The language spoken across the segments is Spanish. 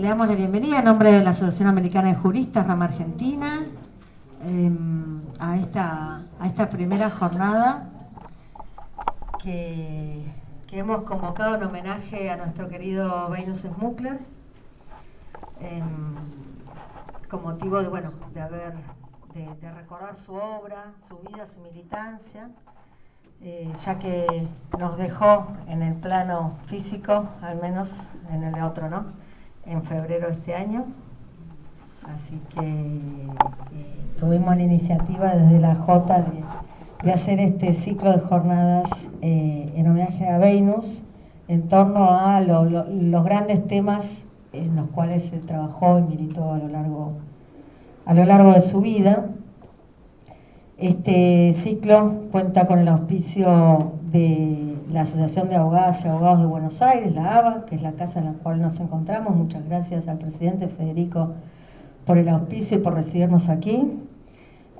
le damos la bienvenida en nombre de la Asociación Americana de Juristas, Rama Argentina, a esta primera jornada que hemos convocado en homenaje a nuestro querido Venus Smukler, con motivo de recordar su obra, su vida, su militancia, ya que nos dejó en el plano físico, al menos en el otro, ¿no?, en febrero de este año. Así que tuvimos la iniciativa desde la J de hacer este ciclo de jornadas en homenaje a Venus, en torno a los grandes temas en los cuales se trabajó y militó a lo largo de su vida. Este ciclo cuenta con el auspicio de la Asociación de Abogadas y Abogados de Buenos Aires, la ABA, que es la casa en la cual nos encontramos. Muchas gracias al presidente Federico por el auspicio y por recibirnos aquí.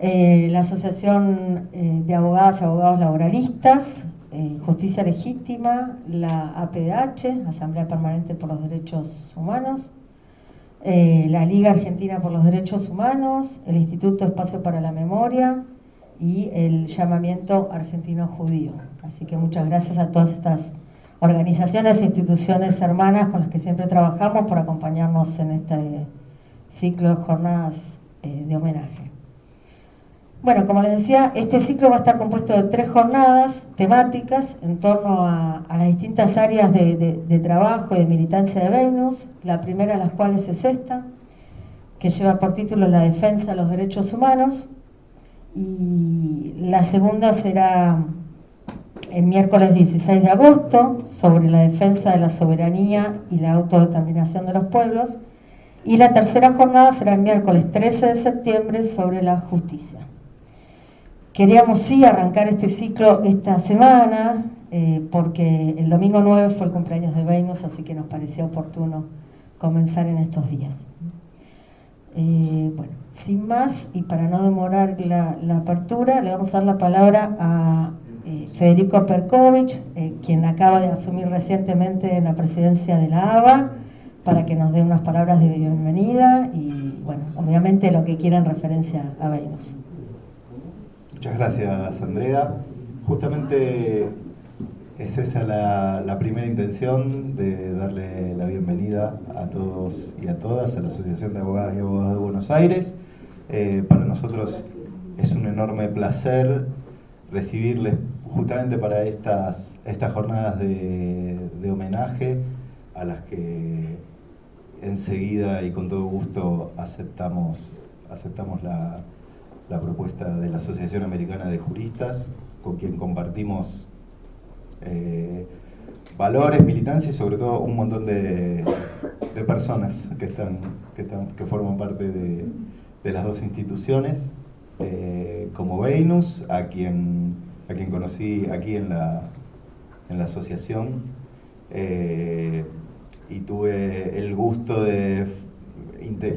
La Asociación de Abogadas y Abogados Laboralistas, Justicia Legítima, la APDH, Asamblea Permanente por los Derechos Humanos, la Liga Argentina por los Derechos Humanos, el Instituto Espacio para la Memoria y el Llamamiento Argentino Judío. Así que muchas gracias a todas estas organizaciones e instituciones hermanas con las que siempre trabajamos por acompañarnos en este ciclo de jornadas de homenaje. Bueno, como les decía, este ciclo va a estar compuesto de 3 jornadas temáticas en torno a las distintas áreas de trabajo y de militancia de Venus. La primera de las cuales es esta, que lleva por título La defensa de los derechos humanos, y la segunda será el miércoles 16 de agosto, sobre la defensa de la soberanía y la autodeterminación de los pueblos, y la tercera jornada será el miércoles 13 de septiembre sobre la justicia. Queríamos sí arrancar este ciclo esta semana, porque el domingo 9 fue el cumpleaños de Venus, así que nos parecía oportuno comenzar en estos días. Bueno, sin más, y para no demorar la apertura, le vamos a dar la palabra a Federico Perkovich, quien acaba de asumir recientemente la presidencia de la ABA, para que nos dé unas palabras de bienvenida y, bueno, obviamente lo que quiera en referencia a Venus. Muchas gracias, Andrea. Justamente es esa la primera intención, de darle la bienvenida a todos y a todas a la Asociación de Abogadas y Abogados de Buenos Aires. Para nosotros es un enorme placer recibirles justamente para estas jornadas de homenaje, a las que enseguida y con todo gusto aceptamos la propuesta de la Asociación Americana de Juristas, con quien compartimos valores, militancia y sobre todo un montón de personas que forman parte de las dos instituciones, como Venus, a quien conocí aquí en la asociación, y tuve el gusto de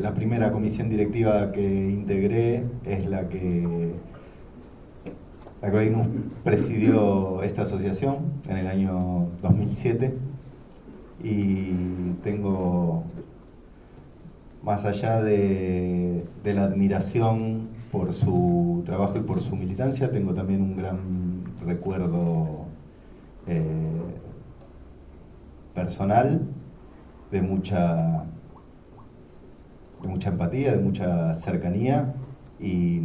la primera comisión directiva que integré es la que Venus presidió esta asociación en el año 2007, y tengo, más allá de la admiración por su trabajo y por su militancia, tengo también un gran recuerdo personal de mucha empatía, de mucha cercanía, y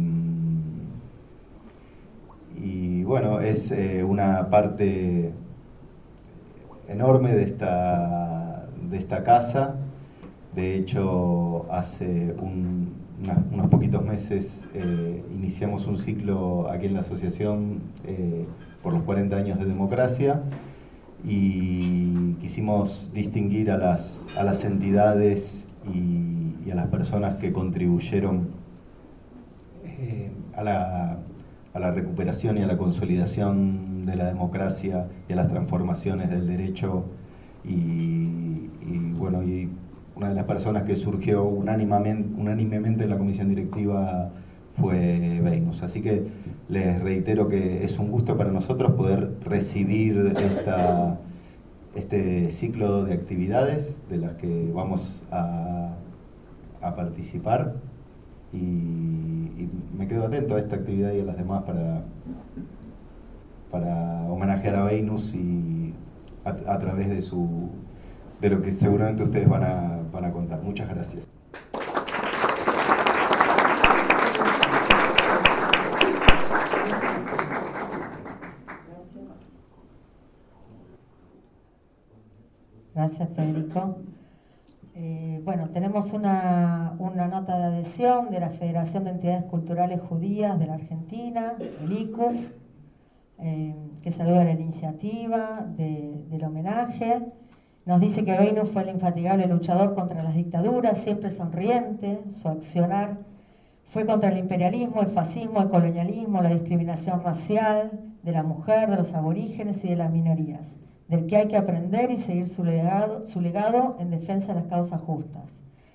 bueno, es una parte enorme de esta casa. De hecho, hace unos poquitos meses iniciamos un ciclo aquí en la asociación por los 40 años de democracia, y quisimos distinguir a las entidades y a las personas que contribuyeron a la recuperación y a la consolidación de la democracia y a las transformaciones del derecho, y una de las personas que surgió unánimemente en la comisión directiva fue Venus. Así que les reitero que es un gusto para nosotros poder recibir este ciclo de actividades de las que vamos a participar, y me quedo atento a esta actividad y a las demás para homenajear a Venus y a través de lo que seguramente ustedes van a contar. Muchas gracias. Gracias, Federico. Bueno, tenemos una nota de adhesión de la Federación de Entidades Culturales Judías de la Argentina, el ICUF, que saluda la iniciativa del homenaje. Nos dice que Venus fue el infatigable luchador contra las dictaduras, siempre sonriente. Su accionar fue contra el imperialismo, el fascismo, el colonialismo, la discriminación racial de la mujer, de los aborígenes y de las minorías, del que hay que aprender y seguir su legado en defensa de las causas justas.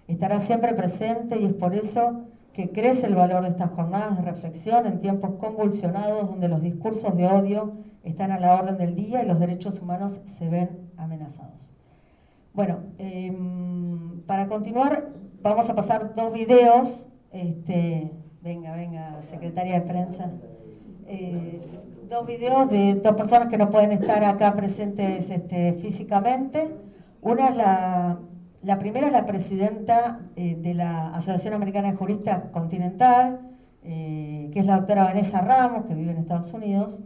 Estará siempre presente y es por eso que crece el valor de estas jornadas de reflexión en tiempos convulsionados donde los discursos de odio están a la orden del día y los derechos humanos se ven amenazados. Bueno, para continuar vamos a pasar dos videos. Venga, secretaria de prensa. Dos videos de dos personas que no pueden estar acá presentes físicamente. Una es la primera es la presidenta de la Asociación Americana de Juristas Continental, que es la doctora Vanessa Ramos, que vive en Estados Unidos,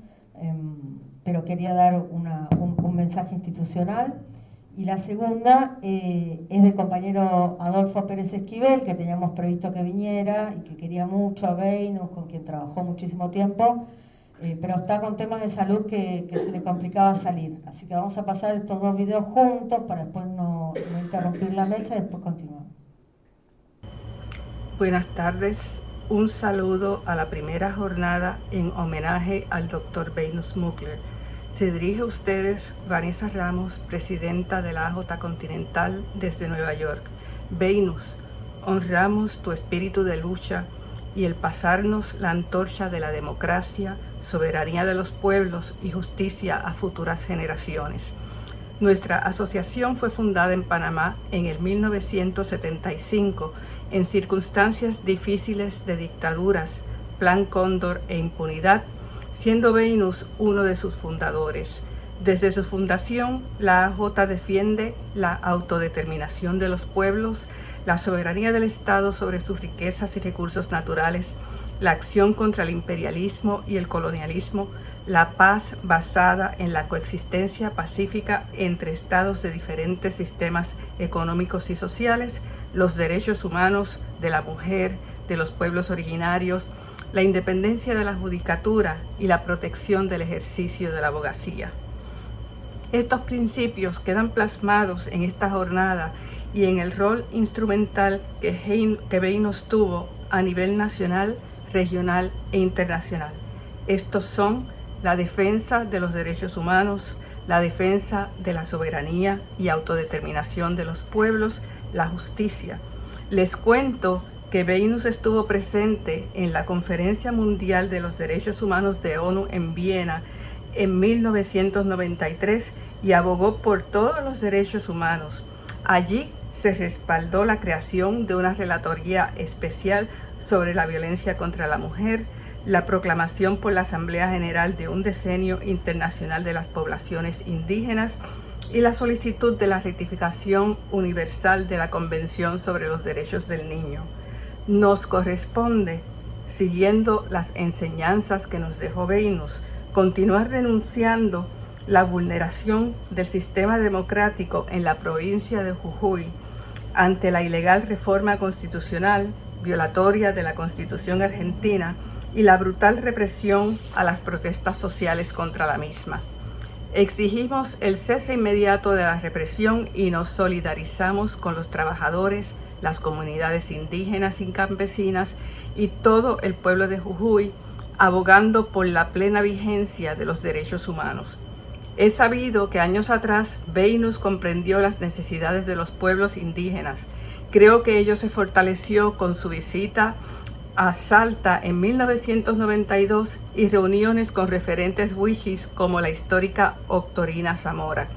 pero quería dar un mensaje institucional. Y la segunda es del compañero Adolfo Pérez Esquivel, que teníamos previsto que viniera y que quería mucho a Venus, con quien trabajó muchísimo tiempo, pero está con temas de salud que se le complicaba salir. Así que vamos a pasar estos dos videos juntos para después no interrumpir la mesa y después continuamos. Buenas tardes. Un saludo a la primera jornada en homenaje al Dr. Venus Mugler. Se dirige a ustedes Vanessa Ramos, presidenta de la AJ Continental desde Nueva York. Venus, honramos tu espíritu de lucha y el pasarnos la antorcha de la democracia, soberanía de los pueblos y justicia a futuras generaciones. Nuestra asociación fue fundada en Panamá en el 1975 en circunstancias difíciles de dictaduras, Plan Cóndor e impunidad, siendo Venus uno de sus fundadores. Desde su fundación, la AJ defiende la autodeterminación de los pueblos, la soberanía del Estado sobre sus riquezas y recursos naturales, la acción contra el imperialismo y el colonialismo, la paz basada en la coexistencia pacífica entre estados de diferentes sistemas económicos y sociales, los derechos humanos de la mujer, de los pueblos originarios, la independencia de la judicatura y la protección del ejercicio de la abogacía. Estos principios quedan plasmados en esta jornada y en el rol instrumental que Venus tuvo a nivel nacional, regional e internacional. Estos son la defensa de los derechos humanos, la defensa de la soberanía y autodeterminación de los pueblos, la justicia. Les cuento que Venus estuvo presente en la Conferencia Mundial de los Derechos Humanos de ONU en Viena en 1993 y abogó por todos los derechos humanos. Allí se respaldó la creación de una relatoría especial sobre la violencia contra la mujer, la proclamación por la Asamblea General de un Decenio Internacional de las Poblaciones Indígenas y la solicitud de la ratificación universal de la Convención sobre los Derechos del Niño. Nos corresponde, siguiendo las enseñanzas que nos dejó Venus, continuar denunciando la vulneración del sistema democrático en la provincia de Jujuy ante la ilegal reforma constitucional violatoria de la Constitución argentina y la brutal represión a las protestas sociales contra la misma. Exigimos el cese inmediato de la represión y nos solidarizamos con los trabajadores, las comunidades indígenas y campesinas y todo el pueblo de Jujuy, abogando por la plena vigencia de los derechos humanos. Es sabido que años atrás Venus comprendió las necesidades de los pueblos indígenas. Creo que ello se fortaleció con su visita a Salta en 1992 y reuniones con referentes wichis como la histórica Octorina Zamora.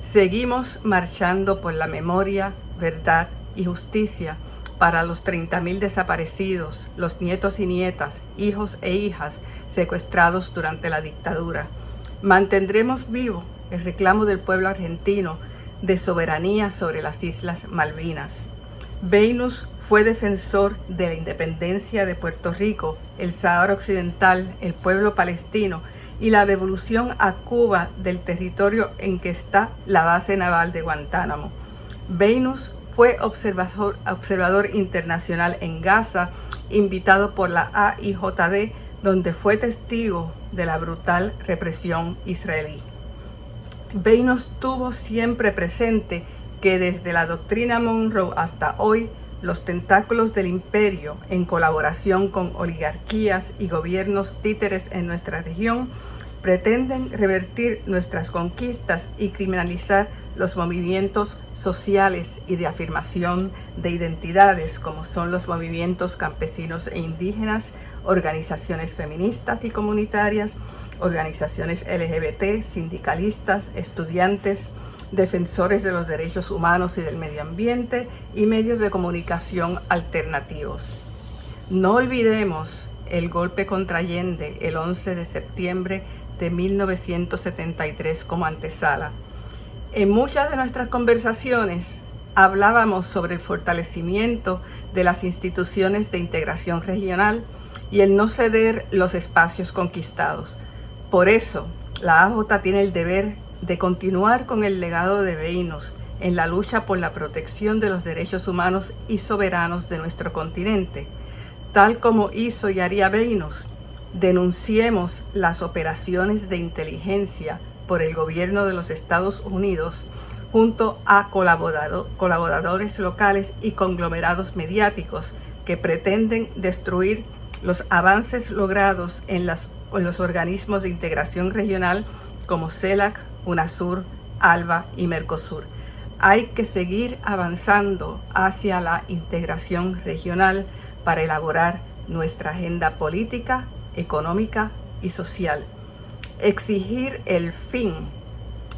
Seguimos marchando por la memoria, verdad y justicia para los 30.000 desaparecidos, los nietos y nietas, hijos e hijas secuestrados durante la dictadura. Mantendremos vivo el reclamo del pueblo argentino de soberanía sobre las Islas Malvinas. Beynus fue defensor de la independencia de Puerto Rico, el Sahara Occidental, el pueblo palestino y la devolución a Cuba del territorio en que está la base naval de Guantánamo. Beynus fue observador internacional en Gaza, invitado por la AIJD, donde fue testigo de la brutal represión israelí. Beynus tuvo siempre presente que desde la doctrina Monroe hasta hoy, los tentáculos del imperio, en colaboración con oligarquías y gobiernos títeres en nuestra región, pretenden revertir nuestras conquistas y criminalizar los movimientos sociales y de afirmación de identidades, como son los movimientos campesinos e indígenas, organizaciones feministas y comunitarias, organizaciones LGBT, sindicalistas, estudiantes, defensores de los derechos humanos y del medio ambiente y medios de comunicación alternativos. No olvidemos el golpe contra Allende el 11 de septiembre de 1973 como antesala. En muchas de nuestras conversaciones hablábamos sobre el fortalecimiento de las instituciones de integración regional y el no ceder los espacios conquistados. Por eso, la AJ tiene el deber de continuar con el legado de Beynus en la lucha por la protección de los derechos humanos y soberanos de nuestro continente. Tal como hizo y haría Beynus, denunciemos las operaciones de inteligencia por el gobierno de los Estados Unidos junto a colaboradores locales y conglomerados mediáticos que pretenden destruir los avances logrados en los organismos de integración regional como CELAC, UNASUR, ALBA y Mercosur. Hay que seguir avanzando hacia la integración regional para elaborar nuestra agenda política, económica y social. Exigir el fin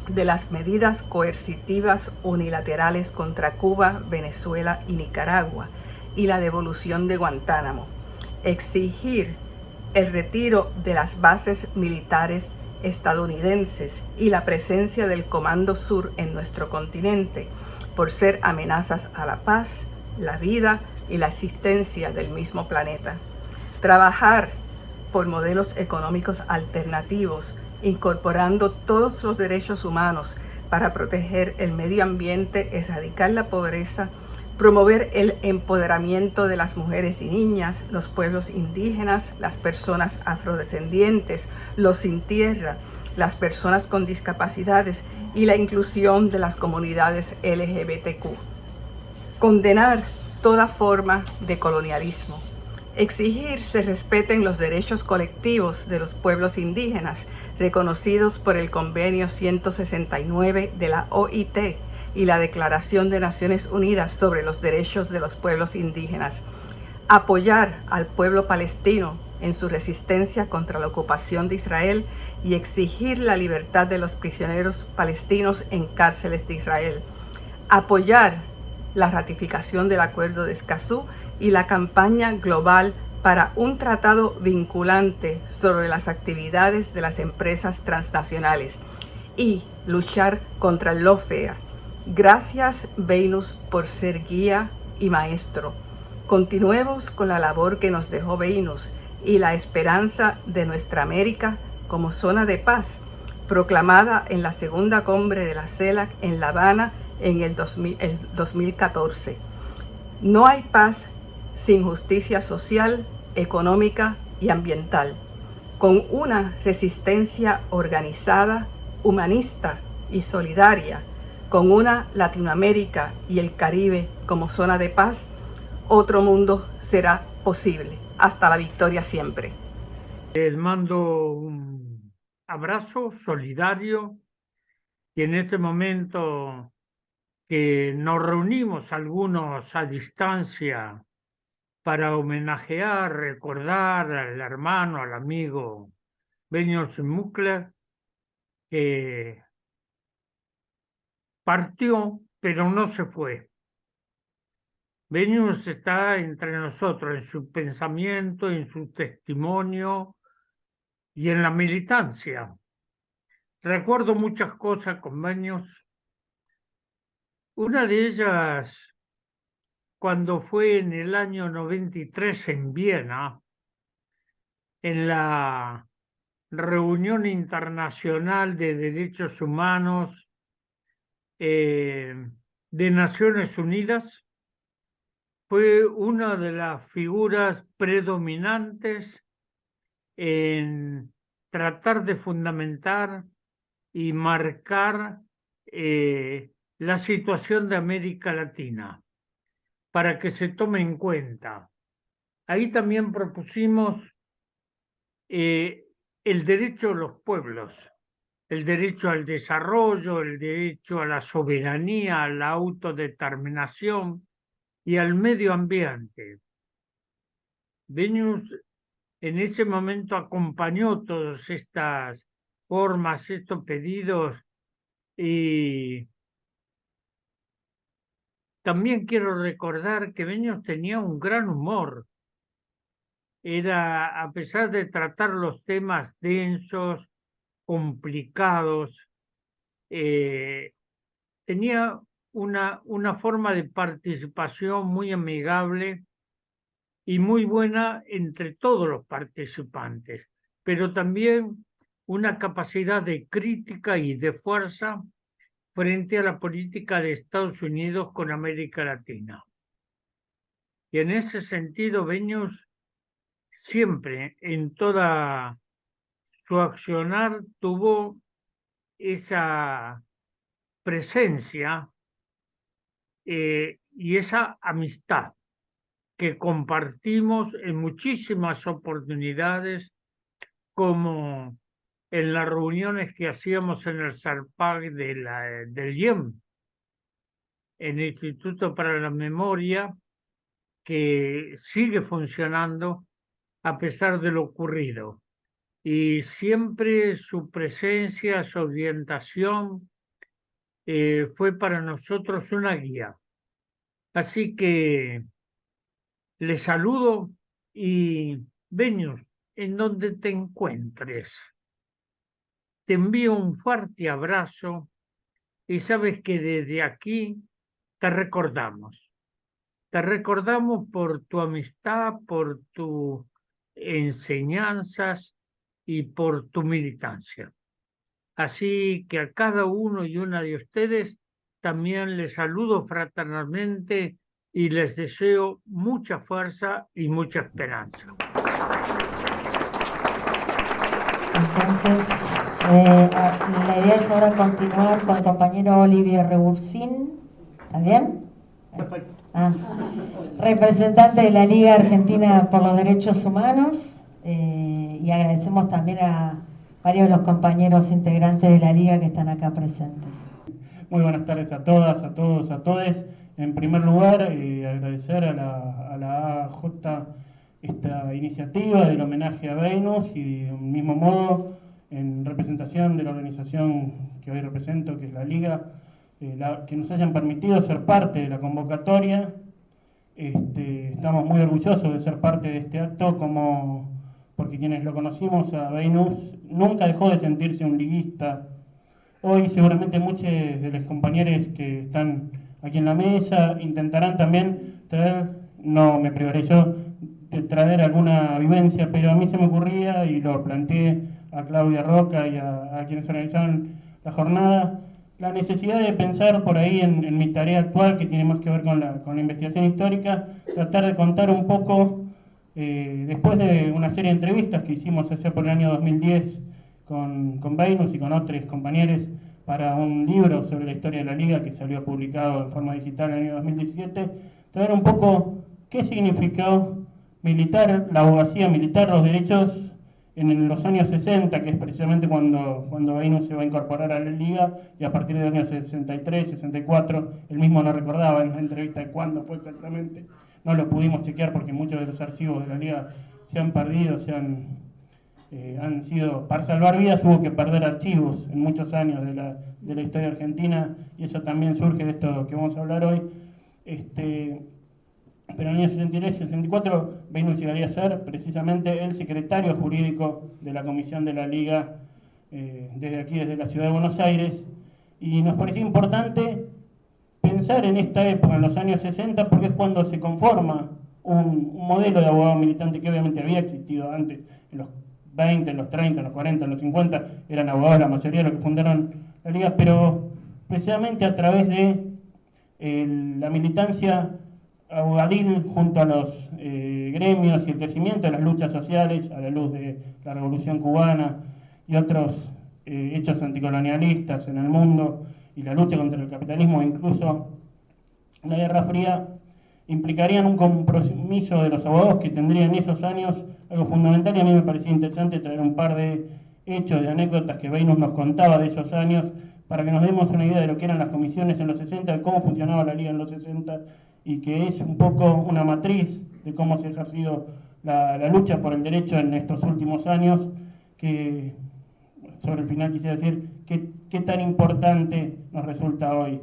de las medidas coercitivas unilaterales contra Cuba, Venezuela y Nicaragua y la devolución de Guantánamo. Exigir el retiro de las bases militares estadounidenses y la presencia del Comando Sur en nuestro continente por ser amenazas a la paz, la vida y la existencia del mismo planeta. Trabajar por modelos económicos alternativos, incorporando todos los derechos humanos para proteger el medio ambiente, erradicar la pobreza, promover el empoderamiento de las mujeres y niñas, los pueblos indígenas, las personas afrodescendientes, los sin tierra, las personas con discapacidades y la inclusión de las comunidades LGBTQ. Condenar toda forma de colonialismo. Exigir se respeten los derechos colectivos de los pueblos indígenas reconocidos por el Convenio 169 de la OIT y la Declaración de Naciones Unidas sobre los Derechos de los Pueblos Indígenas. Apoyar al pueblo palestino en su resistencia contra la ocupación de Israel y exigir la libertad de los prisioneros palestinos en cárceles de Israel. Apoyar la ratificación del Acuerdo de Escazú y la campaña global para un tratado vinculante sobre las actividades de las empresas transnacionales y luchar contra el lawfare. Gracias, Beynus, por ser guía y maestro. Continuemos con la labor que nos dejó Beynus y la esperanza de nuestra América como zona de paz, proclamada en la segunda cumbre de la CELAC en La Habana en el 2014. No hay paz sin justicia social, económica y ambiental. Con una resistencia organizada, humanista y solidaria, con una Latinoamérica y el Caribe como zona de paz, otro mundo será posible. Hasta la victoria siempre. Les mando un abrazo solidario y en este momento que nos reunimos algunos a distancia para homenajear, recordar al hermano, al amigo Beynus Smukler, que partió, pero no se fue. Venus está entre nosotros en su pensamiento, en su testimonio y en la militancia. Recuerdo muchas cosas con Venus. Una de ellas, cuando fue en el año 93 en Viena, en la Reunión Internacional de Derechos Humanos de Naciones Unidas, fue una de las figuras predominantes en tratar de fundamentar y marcar la situación de América Latina para que se tome en cuenta. Ahí también propusimos el derecho de los pueblos, el derecho al desarrollo, el derecho a la soberanía, a la autodeterminación y al medio ambiente. Venus en ese momento acompañó todas estas formas, estos pedidos, y también quiero recordar que Venus tenía un gran humor. Era, a pesar de tratar los temas densos, complicados, tenía una forma de participación muy amigable y muy buena entre todos los participantes, pero también una capacidad de crítica y de fuerza frente a la política de Estados Unidos con América Latina. Y en ese sentido, Venus siempre, en toda su accionar, tuvo esa presencia y esa amistad que compartimos en muchísimas oportunidades, como en las reuniones que hacíamos en el SARPAC del IEM, en el Instituto para la Memoria, que sigue funcionando a pesar de lo ocurrido. Y siempre su presencia, su orientación, fue para nosotros una guía. Así que les saludo y Venus, en donde te encuentres, te envío un fuerte abrazo y sabes que desde aquí te recordamos. Te recordamos por tu amistad, por tus enseñanzas y por tu militancia. Así que a cada uno y una de ustedes también les saludo fraternalmente y les deseo mucha fuerza y mucha esperanza. Entonces, la idea es ahora continuar con el compañero Olivier Rebursín. ¿Está bien? Perfecto. Representante de la Liga Argentina por los Derechos Humanos, y agradecemos también a varios de los compañeros integrantes de la Liga que están acá presentes. Muy buenas tardes a todas, a todos, a todes. En primer lugar, agradecer a la AJ esta iniciativa del homenaje a Venus y de un mismo modo, en representación de la organización que hoy represento, que es la Liga, que nos hayan permitido ser parte de la convocatoria. Estamos muy orgullosos de ser parte de este acto, porque quienes lo conocimos a Venus nunca dejó de sentirse un liguista. Hoy seguramente muchos de los compañeros que están aquí en la mesa intentarán también traer, no me privaré yo de traer alguna vivencia, pero a mí se me ocurría, y lo planteé a Claudia Roca y a quienes organizaron la jornada, la necesidad de pensar por ahí en mi tarea actual, que tiene más que ver con la investigación histórica, tratar de contar un poco, después de una serie de entrevistas que hicimos allá por el año 2010 con Venus y con otros compañeros para un libro sobre la historia de la Liga que salió publicado en forma digital en el año 2017, traer un poco qué significó militar, la abogacía militar, los derechos en los años 60, que es precisamente cuando Venus se va a incorporar a la Liga, y a partir de los años 63, 64, él mismo no recordaba en la entrevista de cuándo fue exactamente, no lo pudimos chequear porque muchos de los archivos de la Liga se han perdido, se han han sido, para salvar vidas hubo que perder archivos en muchos años de la historia argentina, y eso también surge de esto que vamos a hablar hoy. Pero en el año 63-64 Beynus llegaría a ser precisamente el secretario jurídico de la Comisión de la Liga, desde aquí, desde la Ciudad de Buenos Aires, y nos pareció importante pensar en esta época, en los años 60, porque es cuando se conforma un modelo de abogado militante que obviamente había existido antes, en los 20, en los 30, en los 40, en los 50, eran abogados la mayoría de los que fundaron la Liga, pero precisamente a través de la militancia abogadil junto a los gremios y el crecimiento de las luchas sociales a la luz de la Revolución Cubana y otros hechos anticolonialistas en el mundo, y la lucha contra el capitalismo, incluso la Guerra Fría, implicarían un compromiso de los abogados que tendrían en esos años algo fundamental, y a mí me parecía interesante traer un par de hechos, de anécdotas que Beynus nos contaba de esos años, para que nos demos una idea de lo que eran las comisiones en los 60, de cómo funcionaba la Liga en los 60, y que es un poco una matriz de cómo se ha ejercido la lucha por el derecho en estos últimos años, que sobre el final quisiera decir qué tan importante nos resulta hoy.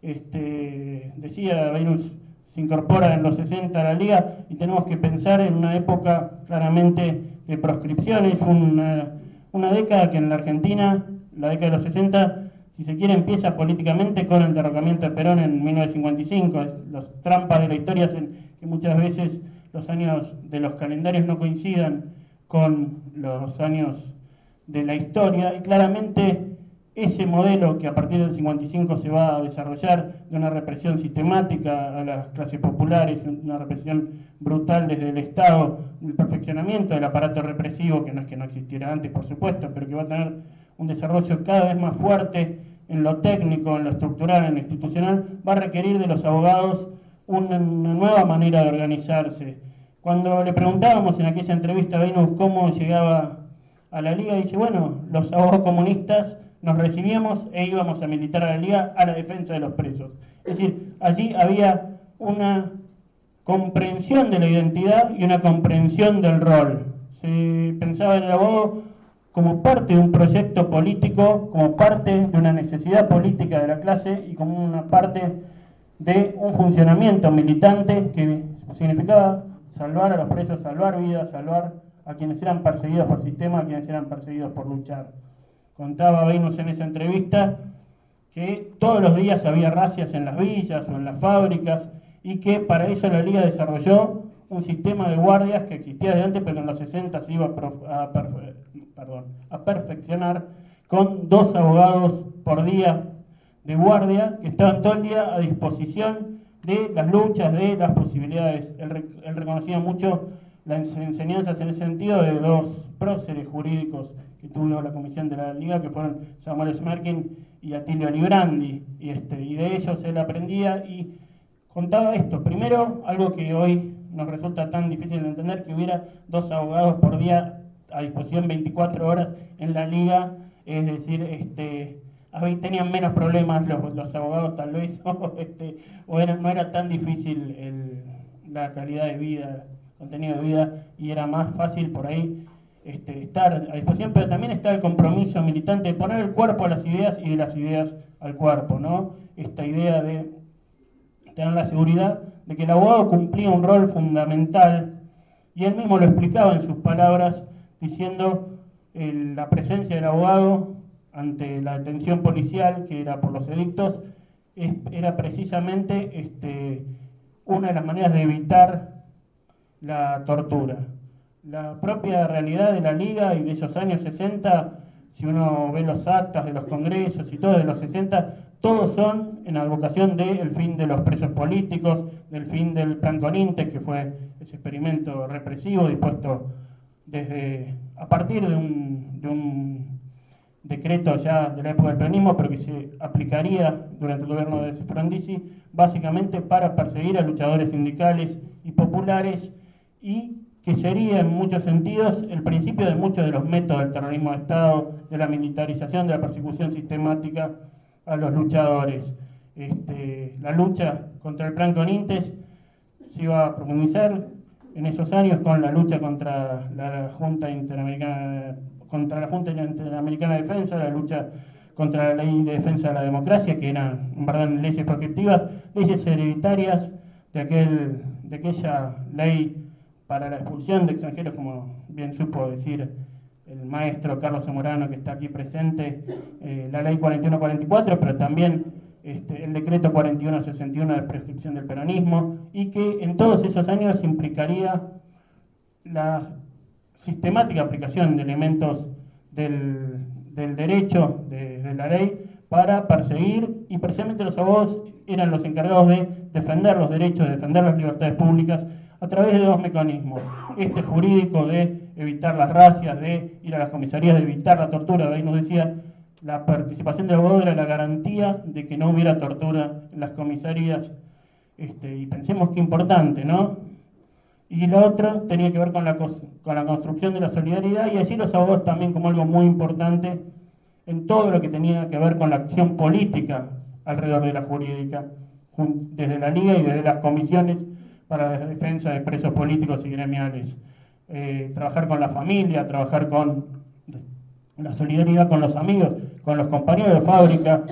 Decía Beynus, se incorpora en los 60 a la Liga, y tenemos que pensar en una época claramente de proscripciones, una década que en la Argentina, la década de los 60, si se quiere, empieza políticamente con el derrocamiento de Perón en 1955. Las trampas de la historia hacen que muchas veces los años de los calendarios no coincidan con los años de la historia, y claramente ese modelo que a partir del 55 se va a desarrollar, de una represión sistemática a las clases populares, una represión brutal desde el Estado, el perfeccionamiento del aparato represivo, que no existiera antes, por supuesto, pero que va a tener un desarrollo cada vez más fuerte en lo técnico, en lo estructural, en lo institucional, va a requerir de los abogados una nueva manera de organizarse. Cuando le preguntábamos en aquella entrevista a Beynus cómo llegaba a la Liga, dice, bueno, los abogados comunistas nos recibíamos e íbamos a militar a la Liga a la defensa de los presos. Es decir, allí había una comprensión de la identidad y una comprensión del rol. Se pensaba en el abogado como parte de un proyecto político, como parte de una necesidad política de la clase y como una parte de un funcionamiento militante que significaba salvar a los presos, salvar vidas, salvar a quienes eran perseguidos por el sistema, a quienes eran perseguidos por luchar. Contaba Beynus en esa entrevista que todos los días había razias en las villas o en las fábricas, y que para eso la Liga desarrolló un sistema de guardias que existía de antes, pero en los 60 se iba a perfeccionar, con 2 abogados por día de guardia que estaban todo el día a disposición de las luchas, de las posibilidades. Él reconocía mucho las enseñanzas en ese sentido de 2 próceres jurídicos que tuvo la Comisión de la Liga, que fueron Samuel Smerkin y Atilio Alibrandi, y de ellos él aprendía y contaba esto. Primero, algo que hoy nos resulta tan difícil de entender, que hubiera 2 abogados por día a disposición 24 horas en la Liga, es decir, tenían menos problemas los abogados tal vez, no era tan difícil la calidad de vida, el contenido de vida, y era más fácil por ahí estar a disposición, pero también está el compromiso militante de poner el cuerpo a las ideas y de las ideas al cuerpo, ¿no? Esta idea de tener la seguridad de que el abogado cumplía un rol fundamental, y él mismo lo explicaba en sus palabras, diciendo la presencia del abogado ante la detención policial, que era por los edictos, era precisamente una de las maneras de evitar la tortura. La propia realidad de la Liga y de esos años 60, si uno ve los actas de los congresos y todo de los 60, todos son en advocación del fin de los presos políticos, del fin del Plan Conintes, que fue ese experimento represivo dispuesto a partir de un decreto ya de la época del peronismo, pero que se aplicaría durante el gobierno de Frondizi, básicamente para perseguir a luchadores sindicales y populares, y que sería en muchos sentidos el principio de muchos de los métodos del terrorismo de Estado, de la militarización, de la persecución sistemática a los luchadores. La lucha contra el Plan Conintes se iba a profundizar en esos años con la lucha contra la Junta Interamericana, de Defensa, la lucha contra la Ley de Defensa de la Democracia, que eran en verdad leyes proscriptivas, leyes hereditarias de aquella ley para la expulsión de extranjeros, como bien supo decir el maestro Carlos Zamorano, que está aquí presente, la ley 4144, pero también el decreto 4161 de prescripción del peronismo, y que en todos esos años implicaría la sistemática aplicación de elementos del derecho, de la ley, para perseguir, y precisamente los abogados eran los encargados de defender los derechos, de defender las libertades públicas, a través de dos mecanismos: este jurídico de evitar las racias, de ir a las comisarías, de evitar la tortura. Ahí nos decía, la participación del abogado era la garantía de que no hubiera tortura en las comisarías, y pensemos qué importante, ¿no? Y la otra tenía que ver con la construcción de la solidaridad, y allí los abogados también como algo muy importante en todo lo que tenía que ver con la acción política alrededor de la jurídica, desde la Liga y desde las comisiones para la defensa de presos políticos y gremiales. Trabajar con la familia, trabajar con la solidaridad con los amigos, con los compañeros de fábrica,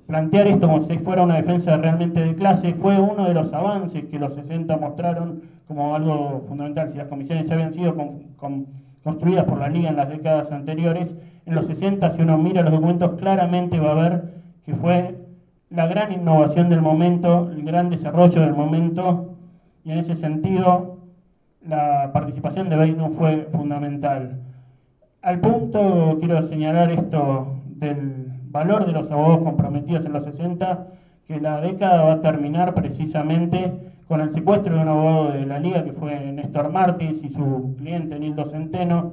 plantear esto como si fuera una defensa realmente de clase, fue uno de los avances que los 60 mostraron como algo fundamental. Si las comisiones ya habían sido construidas por la Liga en las décadas anteriores, en los 60, si uno mira los documentos, claramente va a ver que fue la gran innovación del momento, el gran desarrollo del momento, y en ese sentido la participación de Beynus fue fundamental. Al punto, quiero señalar esto del valor de los abogados comprometidos en los 60, que la década va a terminar precisamente con el secuestro de un abogado de la Liga, que fue Néstor Martins, y su cliente Nildo Centeno,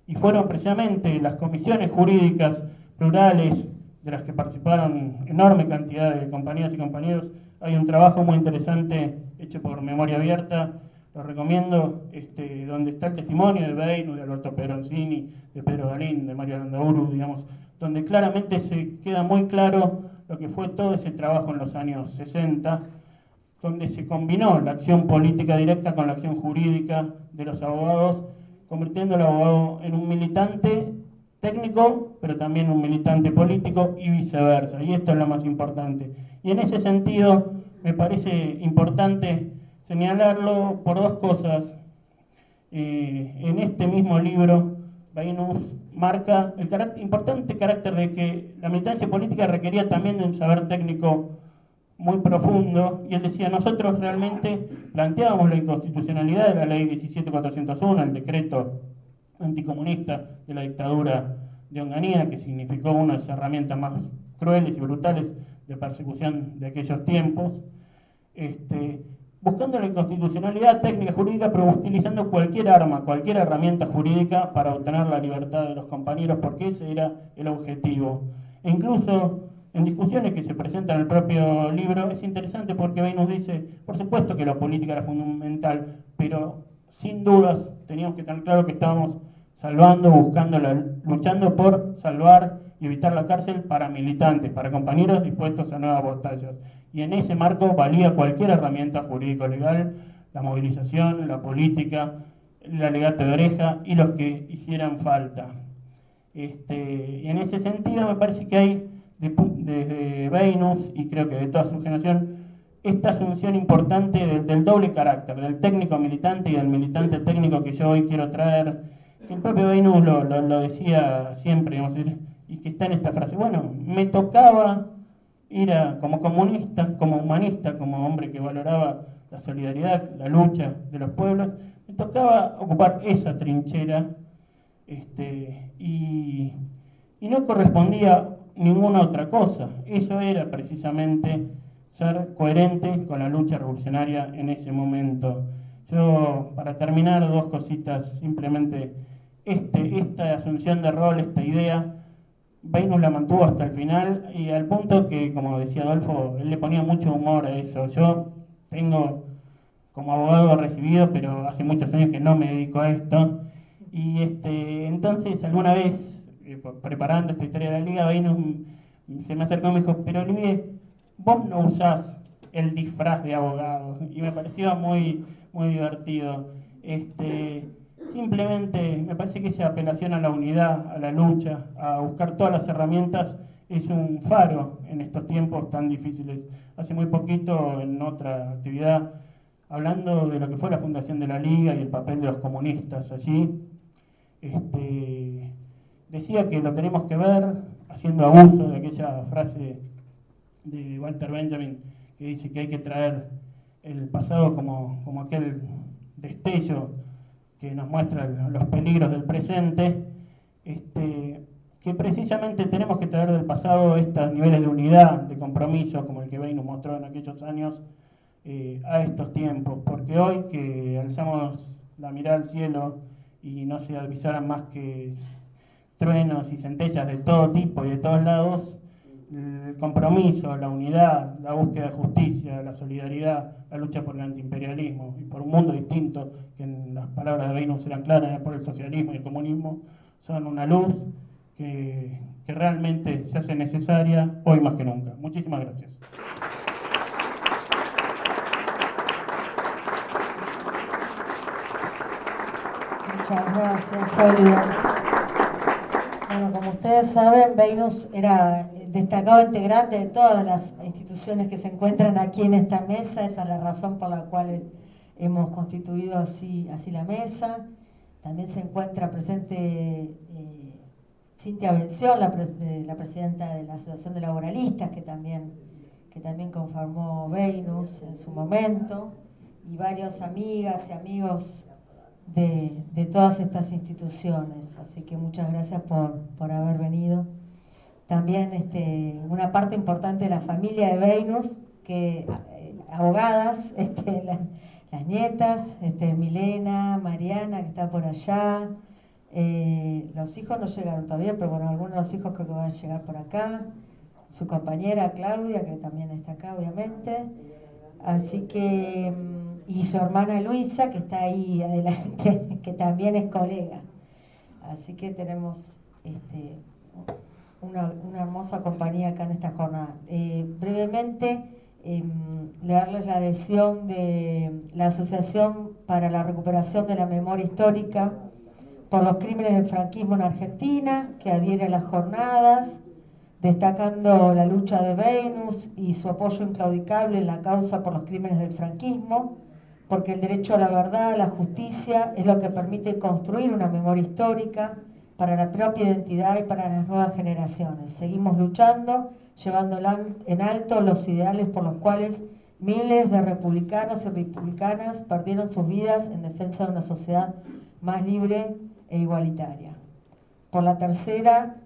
y fueron precisamente las comisiones jurídicas plurales, de las que participaron enorme cantidad de compañeras y compañeros. Hay un trabajo muy interesante hecho por Memoria Abierta, lo recomiendo, donde está el testimonio de Beynus, de Alberto Peroncini, de Pedro Galín, de Mario Landaburu, digamos, donde claramente se queda muy claro lo que fue todo ese trabajo en los años 60, donde se combinó la acción política directa con la acción jurídica de los abogados, convirtiendo al abogado en un militante técnico, pero también un militante político, y viceversa, y esto es lo más importante. Y en ese sentido me parece importante señalarlo por dos cosas. En este mismo libro, Beynus marca el importante carácter de que la militancia política requería también de un saber técnico muy profundo, y él decía, nosotros realmente planteábamos la inconstitucionalidad de la ley 17401, el decreto anticomunista de la dictadura de Onganía, que significó una de las herramientas más crueles y brutales de persecución de aquellos tiempos, buscando la inconstitucionalidad técnica jurídica, pero utilizando cualquier arma, cualquier herramienta jurídica para obtener la libertad de los compañeros, porque ese era el objetivo. E incluso en discusiones que se presentan en el propio libro, es interesante porque Beynus dice, por supuesto que la política era fundamental, pero sin dudas teníamos que tener claro que estábamos salvando, luchando por salvar y evitar la cárcel para militantes, para compañeros dispuestos a nuevas batallas. Y en ese marco valía cualquier herramienta jurídico-legal, la movilización, la política, la legata de oreja y los que hicieran falta. Y en ese sentido me parece que hay desde Beynus, y creo que de toda su generación, esta asunción importante del doble carácter, del técnico militante y del militante técnico, que yo hoy quiero traer. El propio Beynus lo decía siempre, vamos a decir, y que está en esta frase: bueno, me tocaba ir como comunista, como humanista, como hombre que valoraba la solidaridad, la lucha de los pueblos, me tocaba ocupar esa trinchera, y no correspondía ninguna otra cosa. Eso era precisamente ser coherente con la lucha revolucionaria en ese momento. Yo, para terminar, dos cositas, simplemente esta asunción de rol, esta idea, Beynus la mantuvo hasta el final, y al punto que, como decía Adolfo, él le ponía mucho humor a eso. Yo tengo como abogado recibido, pero hace muchos años que no me dedico a esto, y entonces alguna vez, preparando esta historia de la Liga, Beynus se me acercó y me dijo: pero Olivier, vos no usás el disfraz de abogado, y me pareció muy, muy divertido. Simplemente me parece que esa apelación a la unidad, a la lucha, a buscar todas las herramientas, es un faro en estos tiempos tan difíciles. Hace muy poquito, en otra actividad, hablando de lo que fue la fundación de la Liga y el papel de los comunistas allí, decía que lo tenemos que ver haciendo abuso de aquella frase de Walter Benjamin que dice que hay que traer el pasado como aquel destello que nos muestra los peligros del presente, que precisamente tenemos que traer del pasado estos niveles de unidad, de compromiso, como el que Venus mostró en aquellos años, a estos tiempos, porque hoy que alzamos la mirada al cielo y no se avisaran más que truenos y centellas de todo tipo y de todos lados, el compromiso, la unidad, la búsqueda de justicia, la solidaridad, la lucha por el antiimperialismo y por un mundo distinto, que en las palabras de Venus eran claras, por el socialismo y el comunismo, son una luz que realmente se hace necesaria hoy más que nunca. Muchísimas gracias. Muchas gracias, Olivia. Bueno, como ustedes saben, Venus era destacado integrante de todas las instituciones que se encuentran aquí en esta mesa. Esa es la razón por la cual hemos constituido así la mesa. También se encuentra presente Cintia Bención, la presidenta de la Asociación de Laboralistas, que también conformó Venus en su momento, y varias amigas y amigos de todas estas instituciones. Así que muchas gracias por haber venido. También una parte importante de la familia de Venus, que abogadas, las nietas, Milena, Mariana, que está por allá. Los hijos no llegaron todavía, pero bueno, algunos de los hijos creo que van a llegar por acá. Su compañera Claudia, que también está acá, obviamente. Así que, y su hermana Luisa, que está ahí adelante, que también es colega. Así que tenemos una hermosa compañía acá en esta jornada. Brevemente, leerles la adhesión de la Asociación para la Recuperación de la Memoria Histórica por los Crímenes del Franquismo en Argentina, que adhiere a las jornadas, destacando la lucha de Venus y su apoyo inclaudicable en la causa por los crímenes del franquismo, porque el derecho a la verdad, a la justicia, es lo que permite construir una memoria histórica para la propia identidad y para las nuevas generaciones. Seguimos luchando, llevando en alto los ideales por los cuales miles de republicanos y republicanas perdieron sus vidas en defensa de una sociedad más libre e igualitaria. Por la tercera,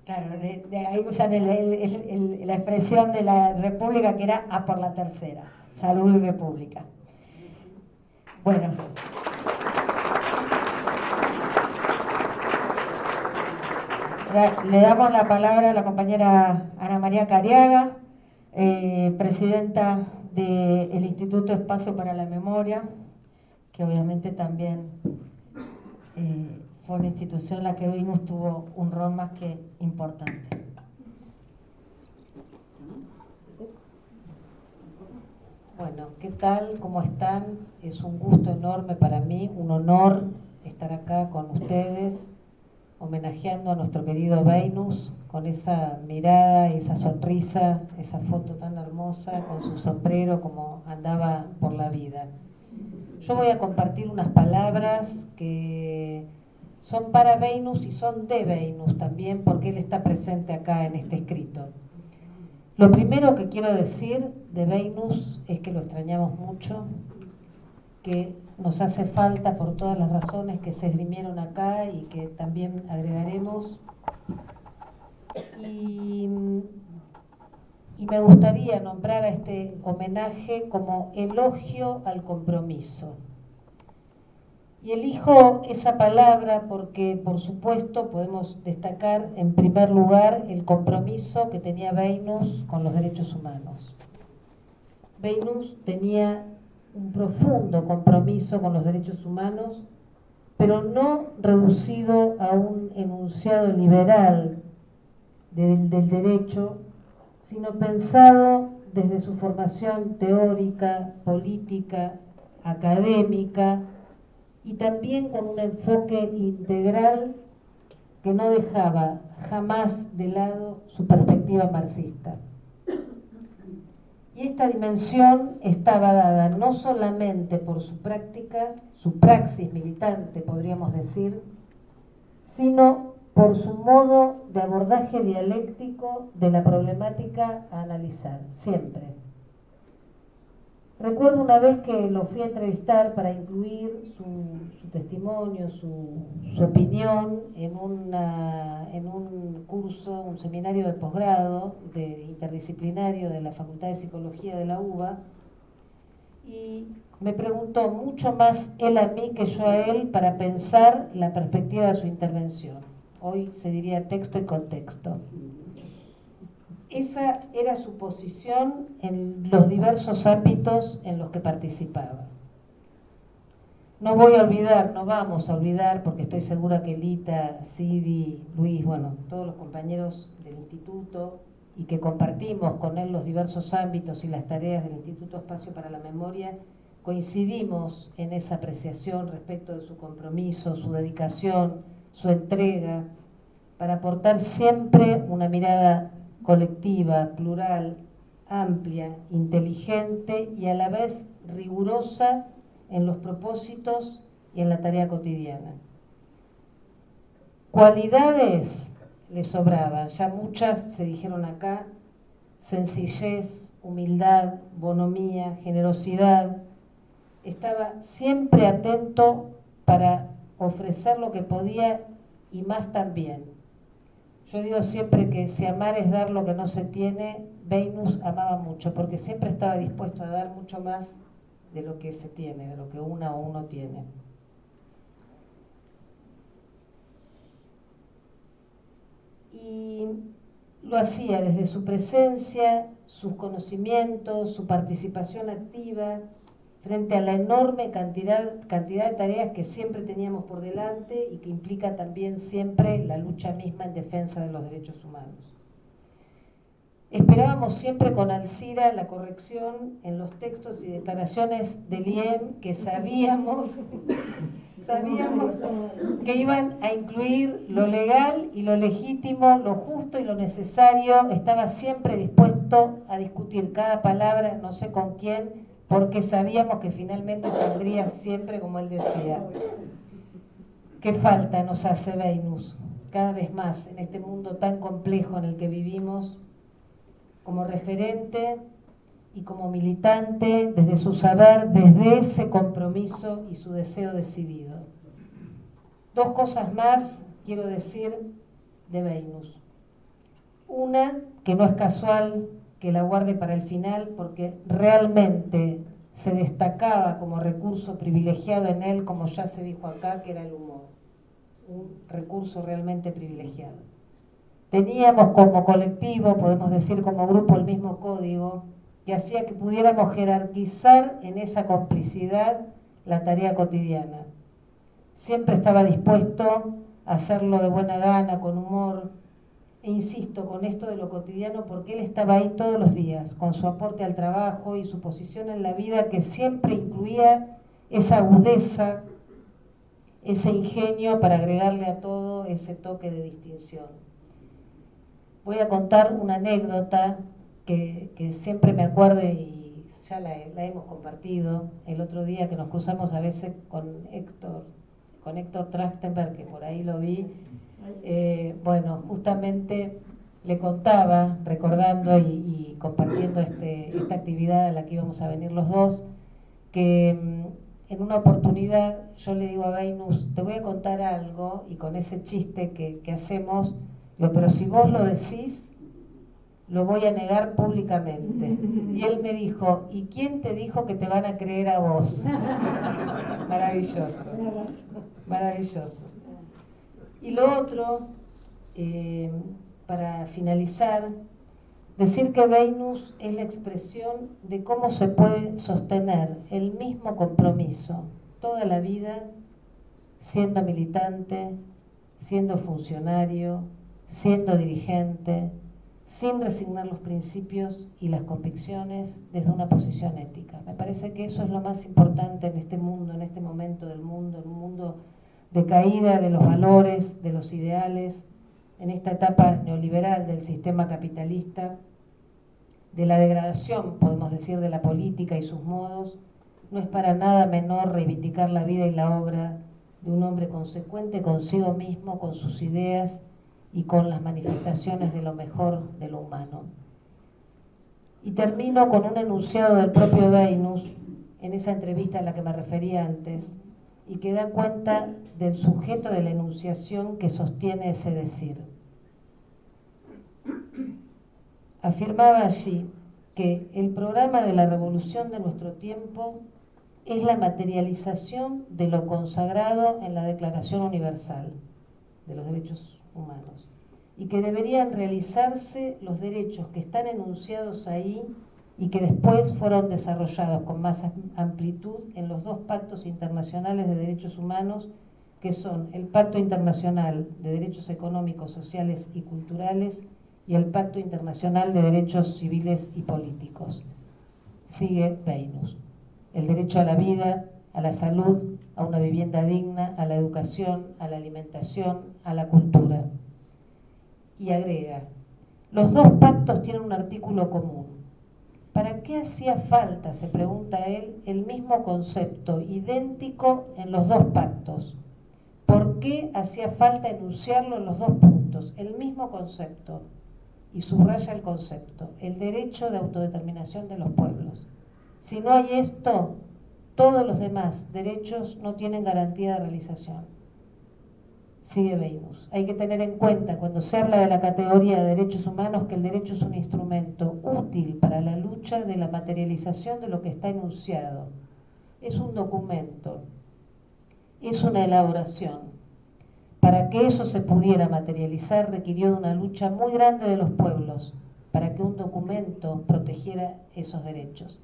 claro, de ahí usan la expresión de la República, que era A por la tercera, salud y república. Bueno. Le damos la palabra a la compañera Ana María Cariaga, presidenta del Instituto Espacio para la Memoria, que obviamente también fue una institución en la que Venus tuvo un rol más que importante. Bueno, ¿qué tal? ¿Cómo están? Es un gusto enorme para mí, un honor estar acá con ustedes, homenajeando a nuestro querido Venus, con esa mirada, esa sonrisa, esa foto tan hermosa, con su sombrero, como andaba por la vida. Yo voy a compartir unas palabras que son para Venus y son de Venus también, porque él está presente acá en este escrito. Lo primero que quiero decir de Venus es que lo extrañamos mucho, que nos hace falta por todas las razones que se esgrimieron acá y que también agregaremos. Y me gustaría nombrar a este homenaje como elogio al compromiso. Y elijo esa palabra porque, por supuesto, podemos destacar en primer lugar el compromiso que tenía Venus con los derechos humanos. Venus tenía un profundo compromiso con los derechos humanos, pero no reducido a un enunciado liberal del derecho, sino pensado desde su formación teórica, política, académica, y también con un enfoque integral que no dejaba jamás de lado su perspectiva marxista. Y esta dimensión estaba dada no solamente por su práctica, su praxis militante, podríamos decir, sino por su modo de abordaje dialéctico de la problemática a analizar, siempre. Recuerdo una vez que lo fui a entrevistar para incluir su testimonio, su opinión en un curso, un seminario de posgrado interdisciplinario de la Facultad de Psicología de la UBA, y me preguntó mucho más él a mí que yo a él para pensar la perspectiva de su intervención. Hoy se diría texto y contexto. Esa era su posición en los diversos ámbitos en los que participaba. No voy a olvidar, no vamos a olvidar, porque estoy segura que Lita, Sidi, Luis, bueno, todos los compañeros del instituto y que compartimos con él los diversos ámbitos y las tareas del Instituto Espacio para la Memoria, coincidimos en esa apreciación respecto de su compromiso, su dedicación, su entrega, para aportar siempre una mirada colectiva, plural, amplia, inteligente y a la vez rigurosa en los propósitos y en la tarea cotidiana. Cualidades le sobraban, ya muchas se dijeron acá: sencillez, humildad, bonomía, generosidad. Estaba siempre atento para ofrecer lo que podía y más también. Yo digo siempre que si amar es dar lo que no se tiene, Beynus amaba mucho, porque siempre estaba dispuesto a dar mucho más de lo que se tiene, de lo que una o uno tiene. Y lo hacía desde su presencia, sus conocimientos, su participación activa, frente a la enorme cantidad de tareas que siempre teníamos por delante y que implica también siempre la lucha misma en defensa de los derechos humanos. Esperábamos siempre con Alcira la corrección en los textos y declaraciones del IEM que sabíamos que iban a incluir lo legal y lo legítimo, lo justo y lo necesario. Estaba siempre dispuesto a discutir cada palabra, no sé con quién, porque sabíamos que finalmente saldría siempre como él decía. ¿Qué falta nos hace Beynus cada vez más en este mundo tan complejo en el que vivimos, como referente y como militante, desde su saber, desde ese compromiso y su deseo decidido? Dos cosas más quiero decir de Beynus. Una, que no es casual que la guarde para el final, porque realmente se destacaba como recurso privilegiado en él, como ya se dijo acá, que era el humor. Un recurso realmente privilegiado. Teníamos como colectivo, podemos decir como grupo, el mismo código que hacía que pudiéramos jerarquizar en esa complicidad la tarea cotidiana. Siempre estaba dispuesto a hacerlo de buena gana, con humor. E insisto con esto de lo cotidiano porque él estaba ahí todos los días, con su aporte al trabajo y su posición en la vida que siempre incluía esa agudeza, ese ingenio para agregarle a todo ese toque de distinción. Voy a contar una anécdota que siempre me acuerdo y ya la hemos compartido el otro día, que nos cruzamos a veces con Héctor Trachtenberg, que por ahí lo vi. Bueno, justamente le contaba, recordando y compartiendo esta actividad a la que íbamos a venir los dos, que en una oportunidad yo le digo a Beynus: te voy a contar algo, y con ese chiste que hacemos, digo, pero si vos lo decís, lo voy a negar públicamente. Y él me dijo: ¿y quién te dijo que te van a creer a vos? Maravilloso, maravilloso. Y lo otro, para finalizar, decir que Beynus es la expresión de cómo se puede sostener el mismo compromiso toda la vida, siendo militante, siendo funcionario, siendo dirigente, sin resignar los principios y las convicciones desde una posición ética. Me parece que eso es lo más importante en este mundo, en este momento del mundo, en un mundo de caída de los valores, de los ideales, en esta etapa neoliberal del sistema capitalista, de la degradación, podemos decir, de la política y sus modos. No es para nada menor reivindicar la vida y la obra de un hombre consecuente consigo mismo, con sus ideas y con las manifestaciones de lo mejor de lo humano. Y termino con un enunciado del propio Beynus, en esa entrevista a la que me refería antes, y que da cuenta del sujeto de la enunciación que sostiene ese decir. Afirmaba allí que el programa de la revolución de nuestro tiempo es la materialización de lo consagrado en la Declaración Universal de los Derechos Humanos y que deberían realizarse los derechos que están enunciados ahí y que después fueron desarrollados con más amplitud en los dos pactos internacionales de derechos humanos, que son el Pacto Internacional de Derechos Económicos, Sociales y Culturales y el Pacto Internacional de Derechos Civiles y Políticos. Sigue Beynus. El derecho a la vida, a la salud, a una vivienda digna, a la educación, a la alimentación, a la cultura. Y agrega, los dos pactos tienen un artículo común. ¿Para qué hacía falta, se pregunta él, el mismo concepto idéntico en los dos pactos? ¿Por qué hacía falta enunciarlo en los dos puntos? El mismo concepto, y subraya el concepto, el derecho de autodeterminación de los pueblos. Si no hay esto, todos los demás derechos no tienen garantía de realización. Sigue Beynus. Hay que tener en cuenta cuando se habla de la categoría de derechos humanos que el derecho es un instrumento útil para la lucha de la materialización de lo que está enunciado. Es un documento, es una elaboración. Para que eso se pudiera materializar requirió de una lucha muy grande de los pueblos para que un documento protegiera esos derechos.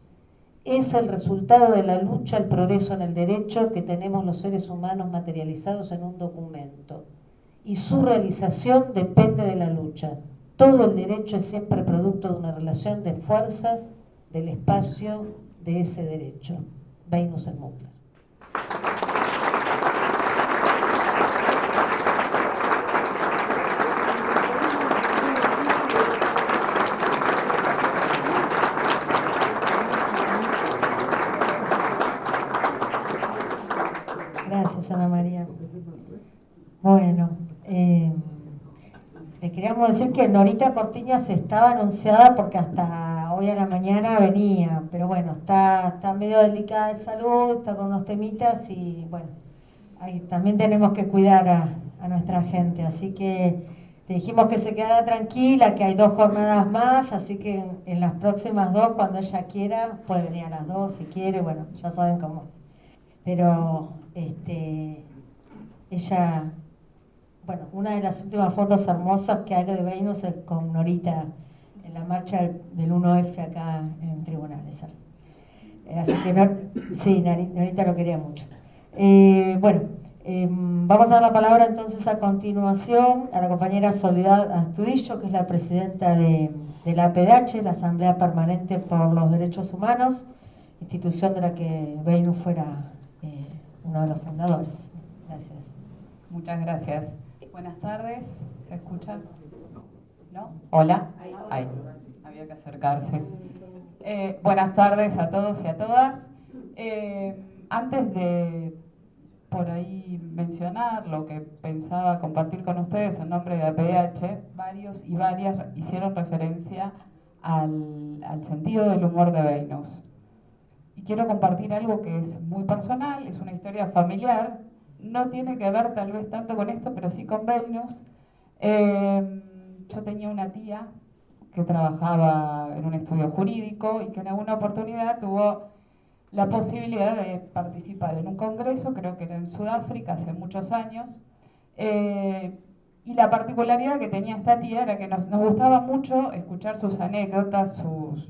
Es el resultado de la lucha, el progreso en el derecho que tenemos los seres humanos materializados en un documento. Y su realización depende de la lucha. Todo el derecho es siempre producto de una relación de fuerzas del espacio de ese derecho. Beynus en Mugler. Gracias, Ana María. Bueno, le queríamos decir que Norita Cortiñas estaba anunciada porque hasta hoy a la mañana venía, pero bueno, está medio delicada de salud, está con unos temitas y bueno, ahí también tenemos que cuidar a nuestra gente, así que le dijimos que se quedara tranquila, que hay 2 jornadas más, así que en las próximas 2, cuando ella quiera, puede venir a las 2 si quiere, bueno, ya saben cómo. Pero ella, bueno, una de las últimas fotos hermosas que hay de Beynus es con Norita en la marcha del 1F acá en Tribunales. Así que sí, Norita lo quería mucho. Bueno, vamos a dar la palabra entonces a continuación a la compañera Soledad Astudillo, que es la presidenta de la APDH, la Asamblea Permanente por los Derechos Humanos, institución de la que Beynus fuera uno de los fundadores. Gracias. Muchas gracias. Buenas tardes. ¿Se escucha? ¿No? ¿Hola? Ahí. Había que acercarse. Buenas tardes a todos y a todas. Antes de por ahí mencionar lo que pensaba compartir con ustedes en nombre de APDH, varios y varias hicieron referencia al sentido del humor de Beynus. Y quiero compartir algo que es muy personal, es una historia familiar, no tiene que ver tal vez tanto con esto, pero sí con Beynus. Yo tenía una tía que trabajaba en un estudio jurídico y que en alguna oportunidad tuvo la posibilidad de participar en un congreso, creo que era en Sudáfrica hace muchos años, y la particularidad que tenía esta tía era que nos gustaba mucho escuchar sus anécdotas,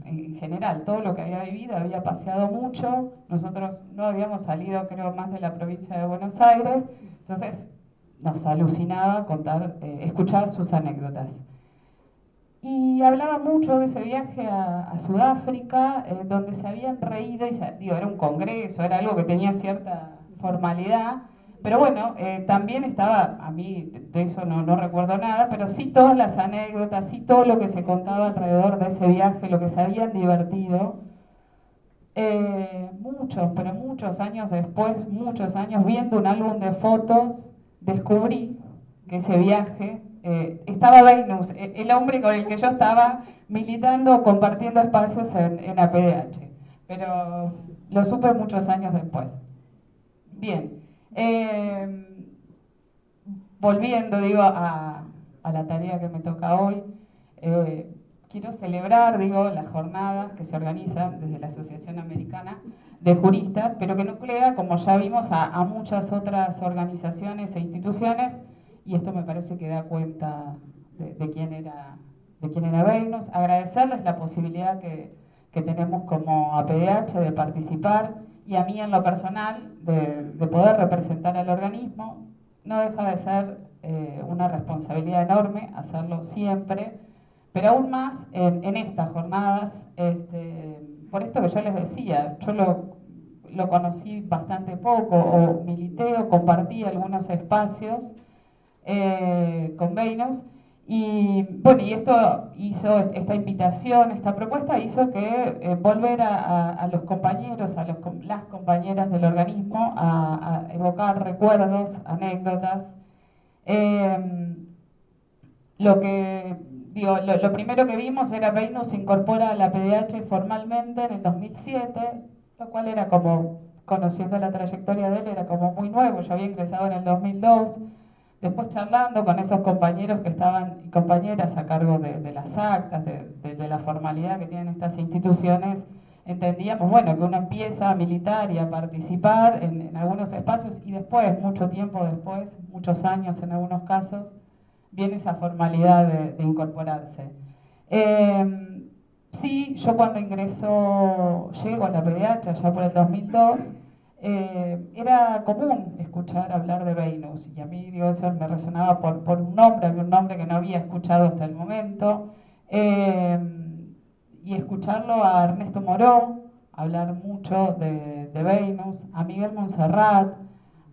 en general, todo lo que había vivido, había paseado mucho, nosotros no habíamos salido creo más de la provincia de Buenos Aires, entonces nos alucinaba escuchar sus anécdotas. y hablaba mucho de ese viaje a Sudáfrica, donde se habían reído, y digo, era un congreso, era algo que tenía cierta formalidad, pero bueno, también estaba, a mí de eso no recuerdo nada, pero sí todas las anécdotas, sí todo lo que se contaba alrededor de ese viaje, lo que se habían divertido. Pero muchos años después, muchos años, viendo un álbum de fotos, descubrí que ese viaje estaba Venus, el hombre con el que yo estaba militando, compartiendo espacios en APDH, pero lo supe muchos años después. Bien, volviendo, digo, a la tarea que me toca hoy, quiero celebrar, digo, las jornadas que se organizan desde la Asociación Americana de Juristas, pero que nuclea, como ya vimos, a muchas otras organizaciones e instituciones, y esto me parece que da cuenta de quién era Venus. Agradecerles la posibilidad que tenemos como APDH de participar, y a mí en lo personal de poder representar al organismo. No deja de ser una responsabilidad enorme hacerlo siempre, pero aún más en estas jornadas, por esto que yo les decía, yo lo conocí bastante poco, o milité o compartí algunos espacios con Venus, y bueno, y esto hizo, esta invitación, esta propuesta hizo que volver a los compañeros, las compañeras del organismo a evocar recuerdos, anécdotas. Lo primero que vimos era Venus se incorpora a la PDH formalmente en el 2007, lo cual era como, conociendo la trayectoria de él, era como muy nuevo. Yo había ingresado en el 2002, después charlando con esos compañeros que estaban, y compañeras a cargo de las actas, de la formalidad que tienen estas instituciones, entendíamos, bueno, que uno empieza a militar y a participar en algunos espacios, y después, mucho tiempo después, muchos años en algunos casos, viene esa formalidad de incorporarse. Sí, yo cuando llego a la PDH, allá por el 2002, era común escuchar hablar de Venus, y a mí, digo, eso me resonaba por un nombre que no había escuchado hasta el momento, y escucharlo a Ernesto Moró hablar mucho de Venus, a Miguel Montserrat,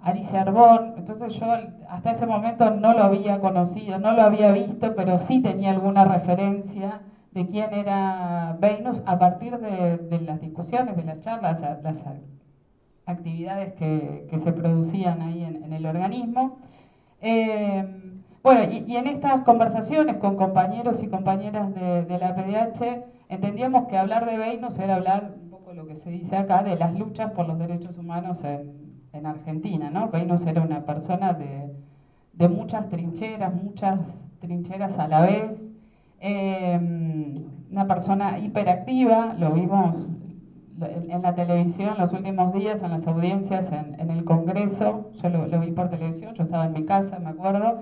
Alicia Arbón. Entonces yo hasta ese momento no lo había conocido, no lo había visto, pero sí tenía alguna referencia de quién era Venus a partir de las discusiones, de las charlas, las actividades que se producían ahí en el organismo. Bueno, y en estas conversaciones con compañeros y compañeras de la PDH, entendíamos que hablar de Venus era hablar, un poco lo que se dice acá, de las luchas por los derechos humanos en Argentina, ¿no? Venus era una persona de muchas trincheras a la vez, una persona hiperactiva, lo vimos en la televisión los últimos días, en las audiencias en el Congreso. Yo lo vi por televisión, yo estaba en mi casa, me acuerdo.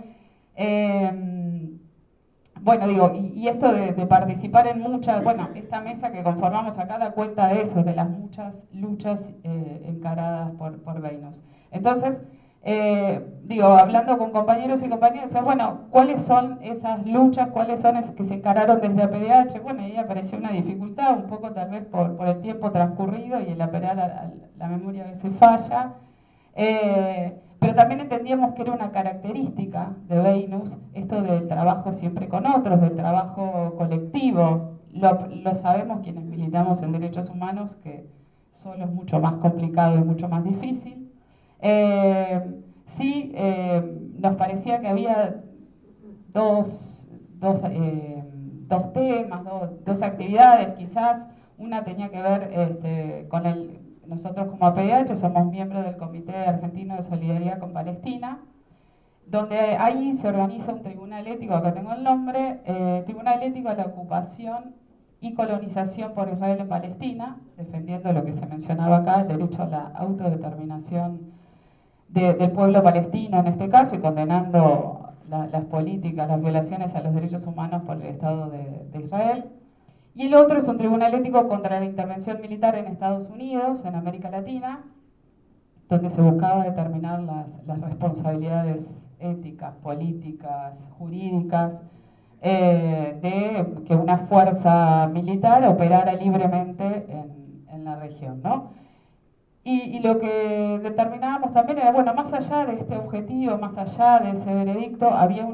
Bueno, digo, y esto de participar en muchas, bueno, esta mesa que conformamos acá da cuenta de eso, de las muchas luchas encaradas por Venus. Entonces, digo, hablando con compañeros y compañeras, bueno, ¿cuáles son esas luchas? ¿Cuáles son esas que se encararon desde APDH? Bueno, ahí apareció una dificultad, un poco tal vez por el tiempo transcurrido, y el apelar a la memoria a veces falla. Pero también entendíamos que era una característica de Venus esto del trabajo siempre con otros, del trabajo colectivo. Lo sabemos quienes militamos en derechos humanos, que solo es mucho más complicado y mucho más difícil. Sí, nos parecía que había dos temas, dos actividades, quizás. Una tenía que ver con nosotros como APDH somos miembros del Comité Argentino de Solidaridad con Palestina, donde ahí se organiza un tribunal ético, acá tengo el nombre, Tribunal Ético a la Ocupación y Colonización por Israel en Palestina, defendiendo lo que se mencionaba acá, el derecho a la autodeterminación del pueblo palestino en este caso, y condenando las políticas, las violaciones a los derechos humanos por el Estado de Israel. Y el otro es un tribunal ético contra la intervención militar en Estados Unidos, en América Latina, donde se buscaba determinar las responsabilidades éticas, políticas, jurídicas, de que una fuerza militar operara libremente en la región, ¿no? Y lo que determinábamos también era, bueno, más allá de este objetivo, más allá de ese veredicto, había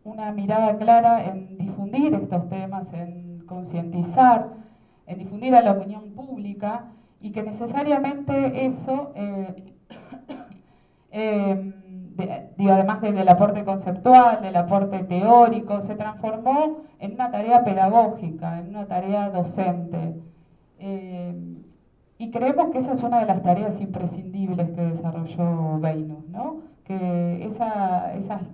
una mirada clara en difundir estos temas, en concientizar, en difundir a la opinión pública, y que necesariamente eso, digo, además del aporte conceptual, del aporte teórico, se transformó en una tarea pedagógica, en una tarea docente. Y creemos que esa es una de las tareas imprescindibles que desarrolló Venus, ¿no? Que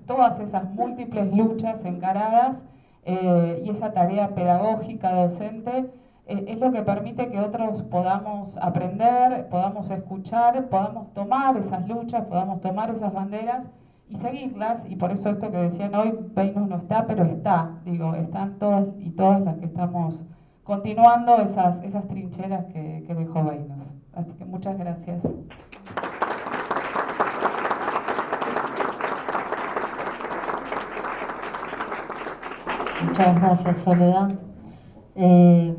todas esas múltiples luchas encaradas y esa tarea pedagógica docente es lo que permite que otros podamos aprender, podamos escuchar, podamos tomar esas luchas, podamos tomar esas banderas y seguirlas. Y por eso esto que decían hoy, Venus no está, pero está. Digo, están todos y todas las que estamos continuando esas trincheras que dejó Venus. Así que muchas gracias. Muchas gracias, Soledad.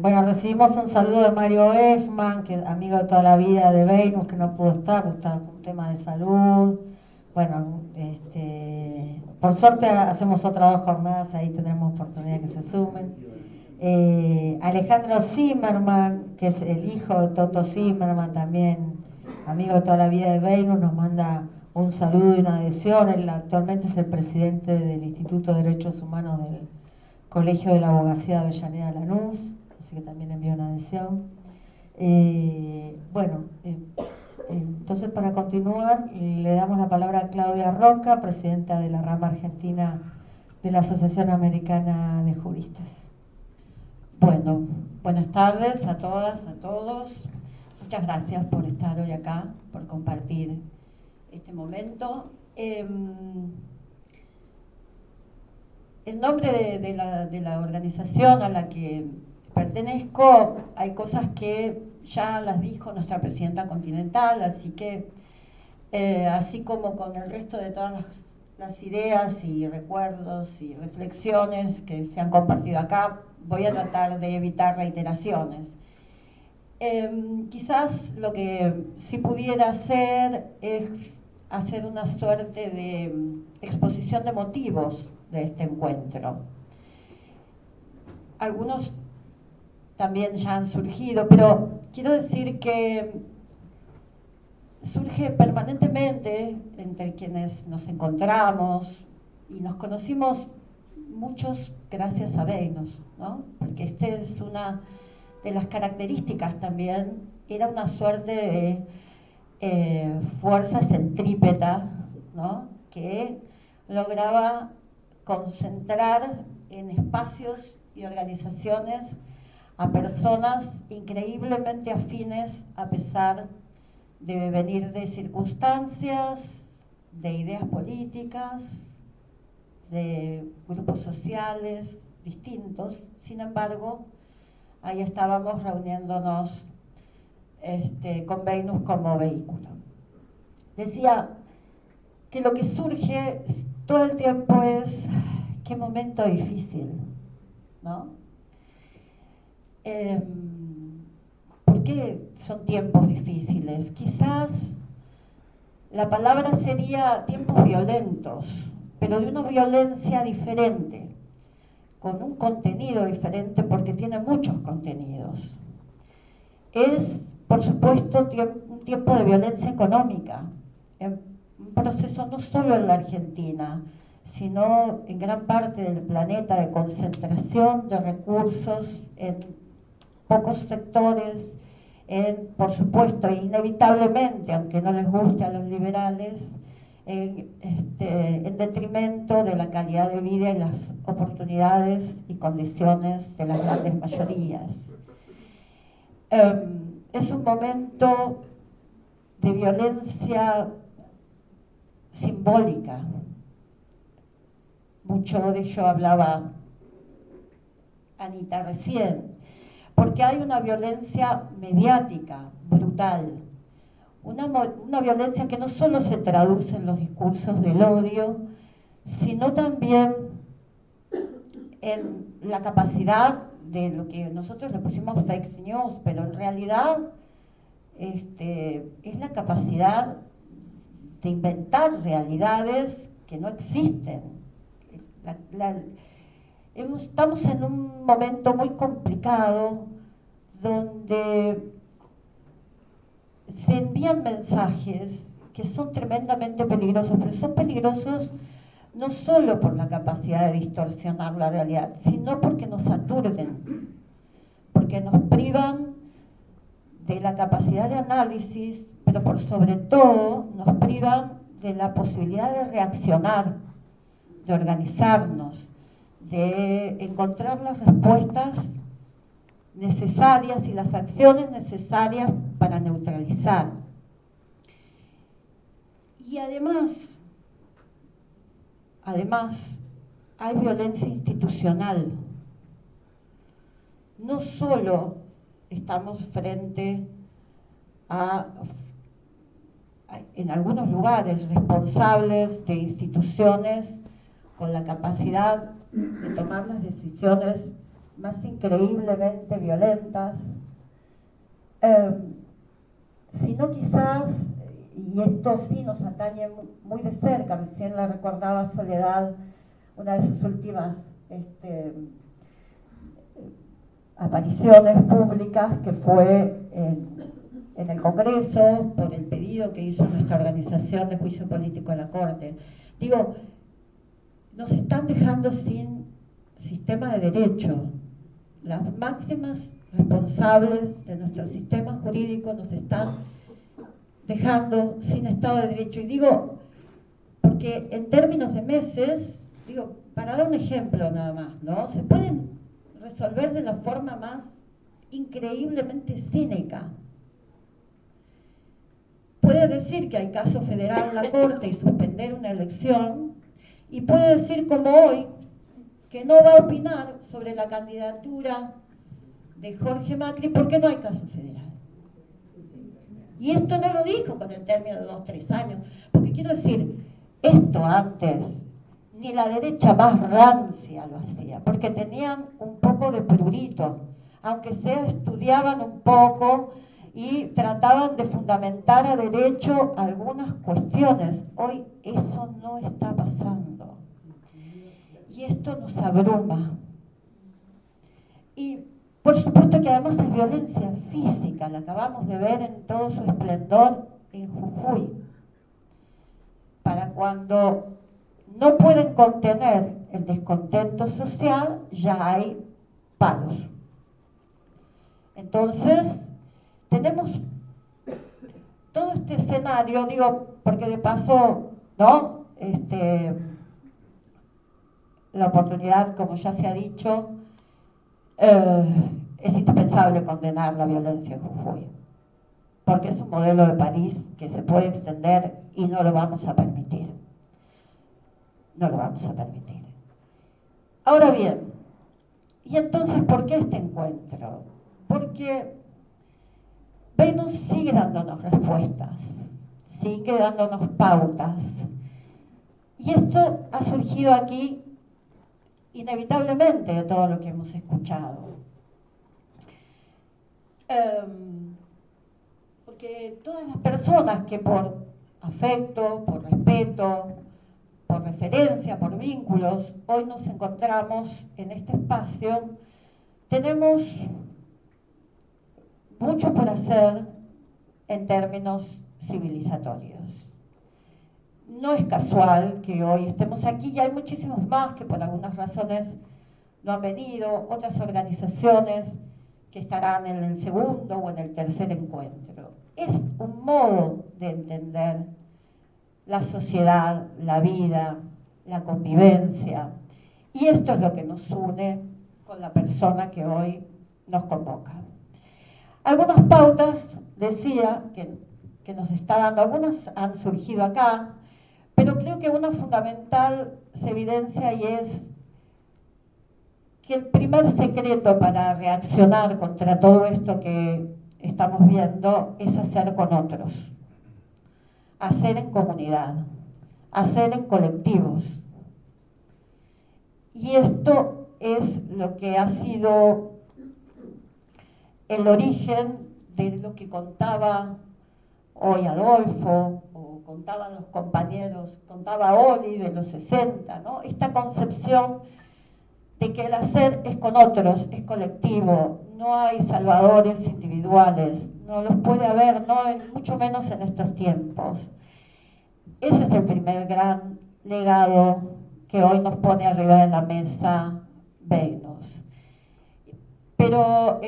Bueno, recibimos un saludo de Mario Efman, que amigo de toda la vida de Venus, que no pudo estar, está con un tema de salud. Bueno, por suerte hacemos otras 2 jornadas, ahí tendremos oportunidad que se sumen. Alejandro Zimmerman, que es el hijo de Toto Zimmerman, también amigo de toda la vida de Venus, nos manda un saludo y una adhesión. Él actualmente es el presidente del Instituto de Derechos Humanos del Colegio de la Abogacía de Avellaneda Lanús, así que también envío una adhesión. Entonces, para continuar, le damos la palabra a Claudia Roca, presidenta de la rama argentina de la Asociación Americana de Juristas. Bueno, buenas tardes a todas, a todos. Muchas gracias por estar hoy acá, por compartir este momento. En nombre de la organización a la que pertenezco, hay cosas que ya las dijo nuestra presidenta continental, así que, así como con el resto de todas las ideas y recuerdos y reflexiones que se han compartido acá, voy a tratar de evitar reiteraciones. Quizás lo que sí pudiera hacer es hacer una suerte de exposición de motivos de este encuentro. Algunos también ya han surgido, pero quiero decir que surge permanentemente entre quienes nos encontramos y nos conocimos muchos gracias a Venus, ¿no? Porque esta es una de las características también, era una suerte de fuerza centrípeta, ¿no? Que lograba concentrar en espacios y organizaciones a personas increíblemente afines a pesar de venir de circunstancias, de ideas políticas, de grupos sociales distintos. Sin embargo, ahí estábamos reuniéndonos con Venus como vehículo. Decía que lo que surge todo el tiempo es qué momento difícil, ¿no? ¿Por qué son tiempos difíciles? Quizás la palabra sería tiempos violentos, pero de una violencia diferente, con un contenido diferente, porque tiene muchos contenidos. Es, por supuesto, un tiempo de violencia económica, un proceso no solo en la Argentina, sino en gran parte del planeta, de concentración de recursos en pocos sectores, por supuesto, inevitablemente, aunque no les guste a los liberales, en detrimento de la calidad de vida y las oportunidades y condiciones de las grandes mayorías. Es un momento de violencia simbólica. Mucho de ello hablaba Anita recién, porque hay una violencia mediática brutal, una violencia que no solo se traduce en los discursos del odio, sino también en la capacidad de lo que nosotros le pusimos fake news, pero en realidad es la capacidad de inventar realidades que no existen. Estamos en un momento muy complicado donde se envían mensajes que son tremendamente peligrosos, pero son peligrosos no solo por la capacidad de distorsionar la realidad, sino porque nos aturden, porque nos privan de la capacidad de análisis, pero por sobre todo nos privan de la posibilidad de reaccionar, de organizarnos, de encontrar las respuestas necesarias y las acciones necesarias para neutralizar. Y además, hay violencia institucional. No solo estamos frente a, en algunos lugares, responsables de instituciones con la capacidad de tomar las decisiones más increíblemente violentas, sino quizás, y esto sí nos atañe muy de cerca, recién la recordaba Soledad, una de sus últimas apariciones públicas, que fue en el Congreso, por el pedido que hizo nuestra organización de juicio político a la Corte. Digo, nos están dejando sin sistema de derecho. Las máximas responsables de nuestro sistema jurídico nos están dejando sin Estado de Derecho. Y digo, porque en términos de meses, digo, para dar un ejemplo nada más, ¿no? Se pueden resolver de la forma más increíblemente cínica. Puede decir que hay caso federal en la Corte y suspender una elección, y puede decir, como hoy, que no va a opinar sobre la candidatura de Jorge Macri porque no hay caso federal. Y esto no lo dijo con el término de 2 o 3 años, porque quiero decir, esto antes ni la derecha más rancia lo hacía, porque tenían un poco de prurito, aunque sea estudiaban un poco y trataban de fundamentar a derecho algunas cuestiones. Hoy eso no está pasando. Y esto nos abruma. Y por supuesto que además es violencia física, la acabamos de ver en todo su esplendor en Jujuy. Para cuando no pueden contener el descontento social, ya hay paros. Entonces, tenemos todo este escenario, digo, porque de paso, ¿no? La oportunidad, como ya se ha dicho, es indispensable condenar la violencia en Jujuy, porque es un modelo de París que se puede extender y no lo vamos a permitir. No lo vamos a permitir. Ahora bien, ¿y entonces por qué este encuentro? Porque Venus sigue dándonos respuestas, sigue dándonos pautas. Y esto ha surgido aquí inevitablemente de todo lo que hemos escuchado. Porque todas las personas que por afecto, por respeto, por referencia, por vínculos, hoy nos encontramos en este espacio, tenemos mucho por hacer en términos civilizatorios. No es casual que hoy estemos aquí, y hay muchísimos más que por algunas razones no han venido, otras organizaciones que estarán en el segundo o en el tercer encuentro. Es un modo de entender la sociedad, la vida, la convivencia, y esto es lo que nos une con la persona que hoy nos convoca. Algunas pautas, decía, que nos está dando, algunas han surgido acá, pero creo que una fundamental se evidencia, y es que el primer secreto para reaccionar contra todo esto que estamos viendo es hacer con otros, hacer en comunidad, hacer en colectivos. Y esto es lo que ha sido el origen de lo que contaba hoy Adolfo, o contaban los compañeros, contaba Oli de los 60, ¿no? Esta concepción de que el hacer es con otros, es colectivo, no hay salvadores individuales, no los puede haber, no, mucho menos en estos tiempos. Ese es el primer gran legado que hoy nos pone arriba de la mesa Venus. Pero,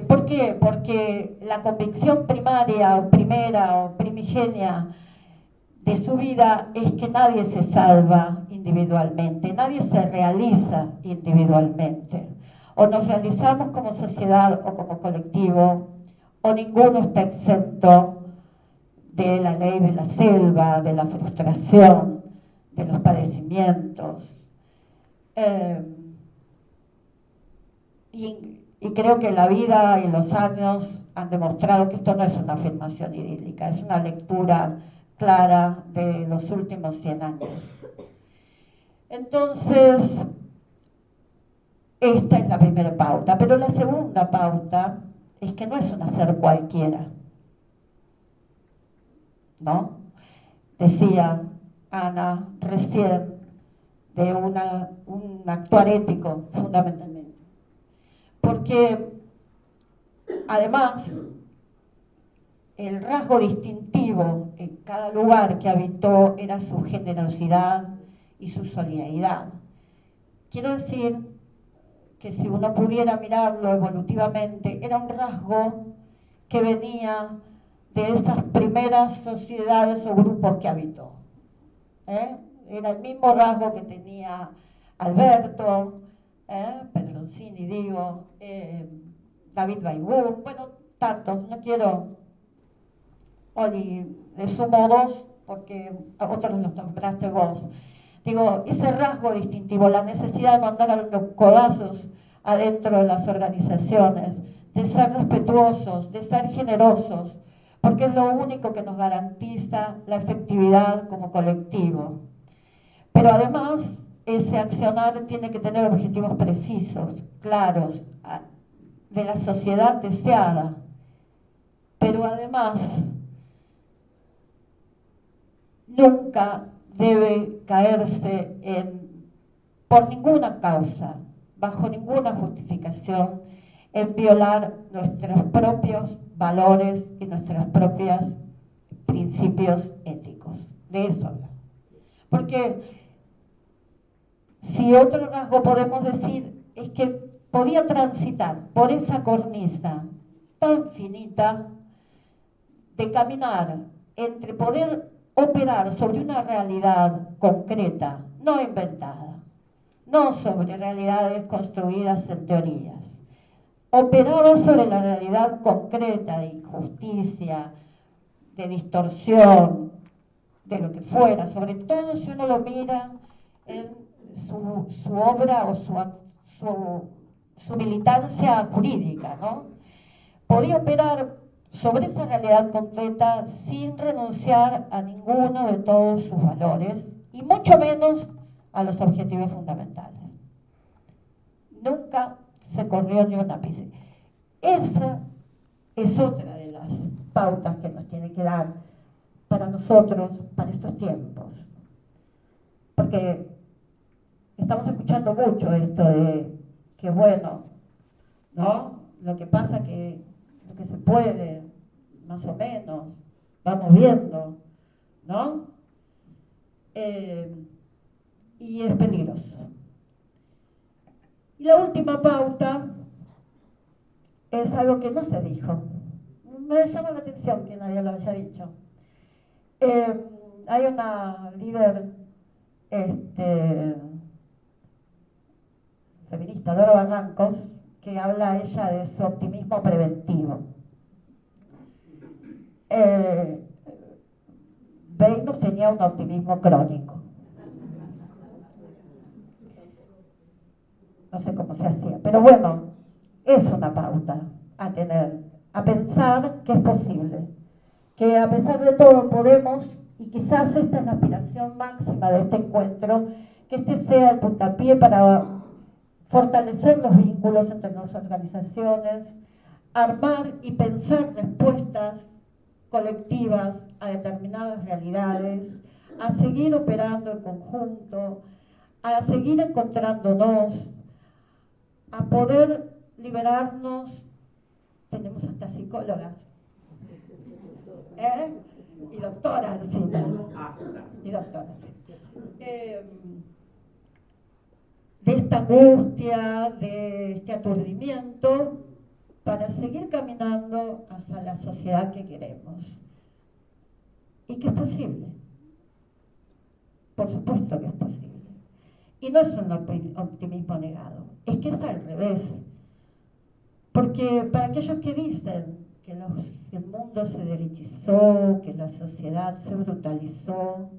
¿por qué? Porque la convicción primaria o primera o primigenia de su vida es que nadie se salva individualmente, nadie se realiza individualmente. O nos realizamos como sociedad o como colectivo, o ninguno está exento de la ley de la selva, de la frustración, de los padecimientos. Y creo que la vida y los años han demostrado que esto no es una afirmación idílica, es una lectura clara de los últimos 100 años. Entonces, esta es la primera pauta, pero la segunda pauta es que no es un hacer cualquiera, ¿no? Decía Ana recién de un actuar ético, fundamentalmente. Porque, además, el rasgo distintivo en cada lugar que habitó era su generosidad y su solidaridad. Quiero decir que si uno pudiera mirarlo evolutivamente, era un rasgo que venía de esas primeras sociedades o grupos que habitó. Era el mismo rasgo que tenía Alberto, Pedroncini, digo, David Baigún, bueno, tantos, no quiero, Oli, le sumo dos porque a otros los nombraste vos. Digo, ese rasgo distintivo, la necesidad de mandar a los codazos adentro de las organizaciones, de ser respetuosos, de ser generosos, porque es lo único que nos garantiza la efectividad como colectivo. Pero además, ese accionar tiene que tener objetivos precisos, claros, de la sociedad deseada. Pero además, nunca debe caerse por ninguna causa, bajo ninguna justificación, en violar nuestros propios valores y nuestros propios principios éticos. De eso habla. Porque si otro rasgo podemos decir es que podía transitar por esa cornisa tan finita de caminar entre poder operar sobre una realidad concreta, no inventada, no sobre realidades construidas en teorías. Operaba sobre la realidad concreta de injusticia, de distorsión, de lo que fuera, sobre todo si uno lo mira en su obra o su militancia jurídica, ¿no? Podía operar sobre esa realidad concreta sin renunciar a ninguno de todos sus valores y mucho menos a los objetivos fundamentales. Nunca se corrió ni un ápice. Esa es otra de las pautas que nos tiene que dar para nosotros, para estos tiempos. Porque estamos escuchando mucho esto de que bueno, ¿no? Lo que pasa que lo que se puede, más o menos, vamos viendo, ¿no? Y es peligroso. Y la última pauta es algo que no se dijo. Me llama la atención que nadie lo haya dicho. Hay una líder feminista, Dora Barrancos, que habla ella de su optimismo preventivo. Venus tenía un optimismo crónico. No sé cómo se hacía, pero bueno, es una pauta a tener, a pensar que es posible, que a pesar de todo podemos, y quizás esta es la aspiración máxima de este encuentro, que este sea el puntapié para fortalecer los vínculos entre las organizaciones, armar y pensar respuestas colectivas a determinadas realidades, a seguir operando en conjunto, a seguir encontrándonos, a poder liberarnos. Tenemos hasta psicólogas y doctoras, sí, y doctoras, de esta angustia, de este aturdimiento, para seguir caminando hacia la sociedad que queremos y que es posible. Por supuesto que es posible. Y no es un optimismo negado, es que es al revés. Porque para aquellos que dicen que el mundo se derechizó, que la sociedad se brutalizó,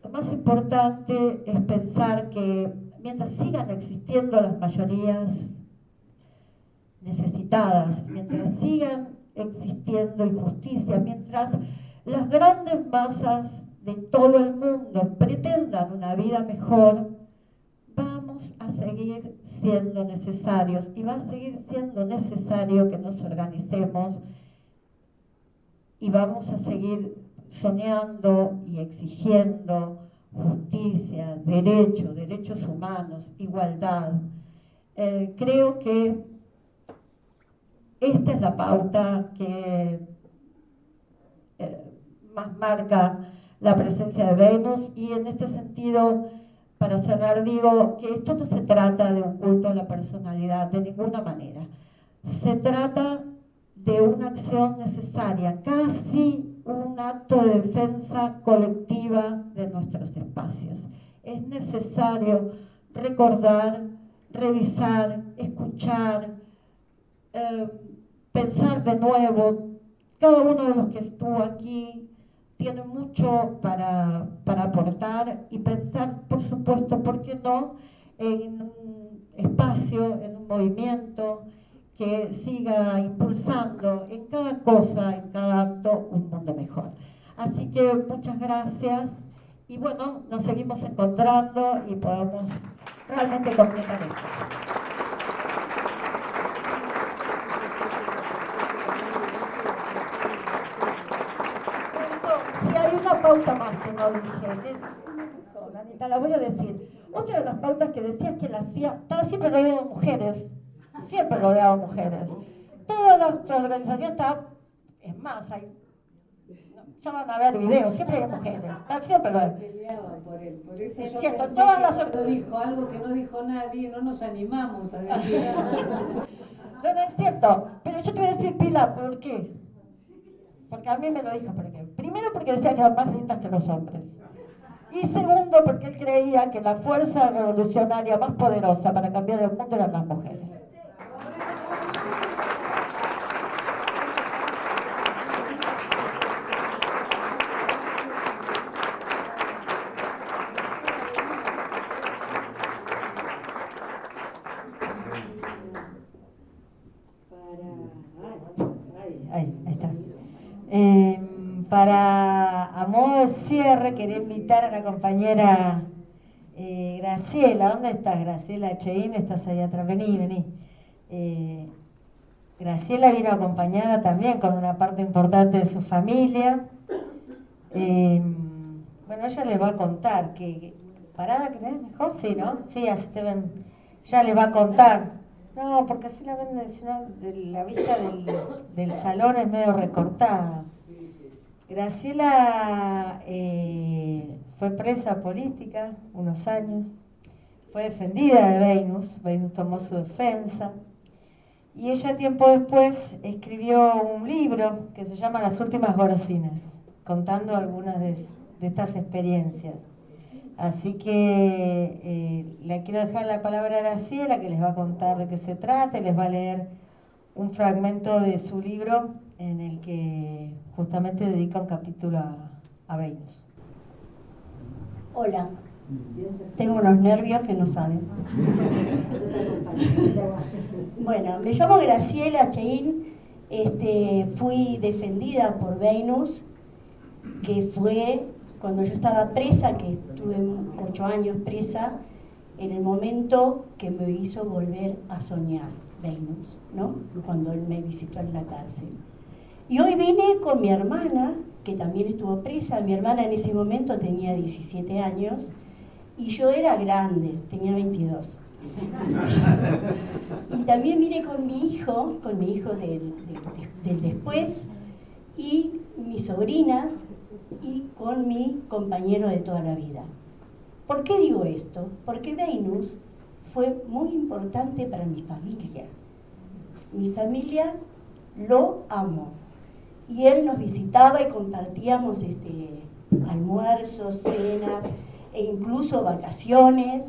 lo más importante es pensar que mientras sigan existiendo las mayorías necesitadas, mientras sigan existiendo injusticias, mientras las grandes masas de todo el mundo pretendan una vida mejor, vamos a seguir siendo necesarios y va a seguir siendo necesario que nos organicemos y vamos a seguir soñando y exigiendo justicia, derechos humanos, igualdad. Creo que esta es la pauta que más marca la presencia de Venus, y en este sentido, para cerrar, digo que esto no se trata de un culto a la personalidad de ninguna manera. Se trata de una acción necesaria, casi un acto de defensa colectiva de nuestros espacios. Es necesario recordar, revisar, escuchar, pensar de nuevo. Cada uno de los que estuvo aquí tiene mucho para aportar y pensar, por supuesto, ¿por qué no?, en un espacio, en un movimiento que siga impulsando en cada cosa, en cada acto, un mundo mejor. Así que muchas gracias y bueno, nos seguimos encontrando y podemos realmente completar esto. Una pauta más que no dije, Anita, la voy a decir. Otra de las pautas que decía es que la CIA estaba siempre rodeada de mujeres, siempre rodeada de mujeres. Toda la organización está, es más, ya van a ver videos, siempre hay mujeres, siempre lo hay. Por eso es yo cierto, pensé todas que las no dijo algo que no dijo nadie, no nos animamos a decir. No es cierto, pero yo te voy a decir, Pilar, ¿por qué? Porque a mí me lo dijo, ¿por qué? Primero porque decía que eran más lindas que los hombres. Y segundo porque él creía que la fuerza revolucionaria más poderosa para cambiar el mundo eran las mujeres. Ahí está. A modo de cierre, quería invitar a la compañera Graciela. ¿Dónde estás, Graciela Cheín? Estás ahí atrás. Vení. Graciela vino acompañada también con una parte importante de su familia. Bueno, ella les va a contar que... ¿Parada querés mejor? Sí, ¿no? Sí, así te ven. Ya les va a contar. No, porque así la ven, la vista del salón es medio recortada. Graciela fue presa política unos años, fue defendida de Venus tomó su defensa, y ella tiempo después escribió un libro que se llama Las últimas golosinas, contando algunas de estas experiencias. Así que le quiero dejar la palabra a Graciela, que les va a contar de qué se trata y les va a leer un fragmento de su libro en el que justamente dedica un capítulo a Venus. Hola, tengo unos nervios que no saben. Bueno, me llamo Graciela Cheín, fui defendida por Venus, que fue cuando yo estaba presa, que estuve 8 años presa, en el momento que me hizo volver a soñar, Venus, ¿no? Cuando él me visitó en la cárcel. Y hoy vine con mi hermana, que también estuvo presa. Mi hermana en ese momento tenía 17 años y yo era grande, tenía 22. Y también vine con mi hijo del después, y mis sobrinas, y con mi compañero de toda la vida. ¿Por qué digo esto? Porque Venus fue muy importante para mi familia. Mi familia lo amó. Y él nos visitaba y compartíamos almuerzos, cenas, e incluso vacaciones,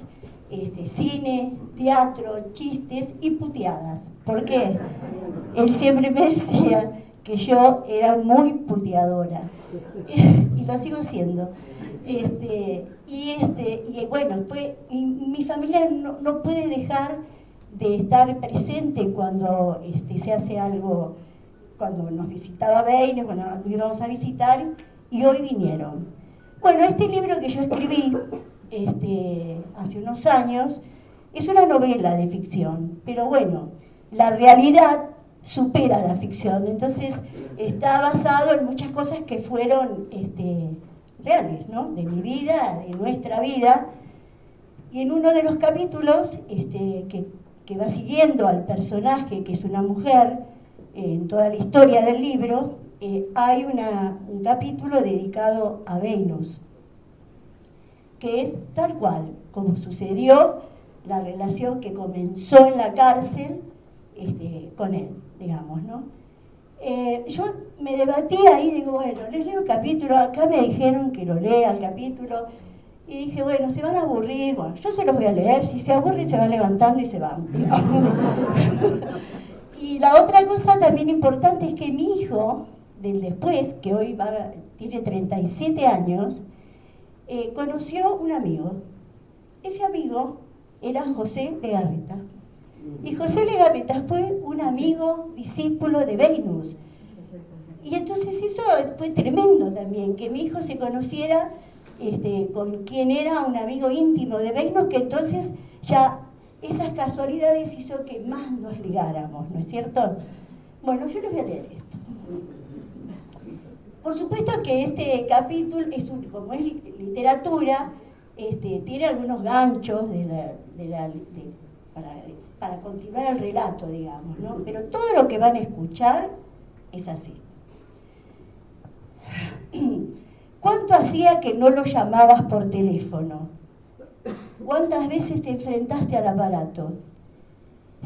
cine, teatro, chistes y puteadas. ¿Por qué? Él siempre me decía que yo era muy puteadora. Y lo sigo siendo. Y bueno, mi familia no puede dejar de estar presente cuando se hace algo, cuando nos visitaba Venus, cuando nos íbamos a visitar, y hoy vinieron. Bueno, este libro que yo escribí hace unos años es una novela de ficción, pero bueno, la realidad supera la ficción, entonces está basado en muchas cosas que fueron reales, ¿no? De mi vida, de nuestra vida, y en uno de los capítulos que va siguiendo al personaje, que es una mujer, en toda la historia del libro, hay un capítulo dedicado a Venus, que es tal cual como sucedió la relación que comenzó en la cárcel con él, digamos, ¿no? Yo me debatí ahí, digo, bueno, les leo el capítulo, acá me dijeron que lo lea el capítulo, y dije, bueno, se van a aburrir, bueno, yo se los voy a leer, si se aburren se van levantando y se van. Y la otra cosa también importante es que mi hijo, del después, que hoy tiene 37 años, conoció un amigo. Ese amigo era José Legarreta. Y José Legarreta fue un amigo, discípulo de Venus. Y entonces eso fue tremendo también, que mi hijo se conociera con quien era un amigo íntimo de Venus, que entonces ya esas casualidades hizo que más nos ligáramos, ¿no es cierto? Bueno, yo les voy a leer esto. Por supuesto que este capítulo, como es literatura, tiene algunos ganchos para continuar el relato, digamos, ¿no? Pero todo lo que van a escuchar es así. ¿Cuánto hacía que no lo llamabas por teléfono? ¿Cuántas veces te enfrentaste al aparato?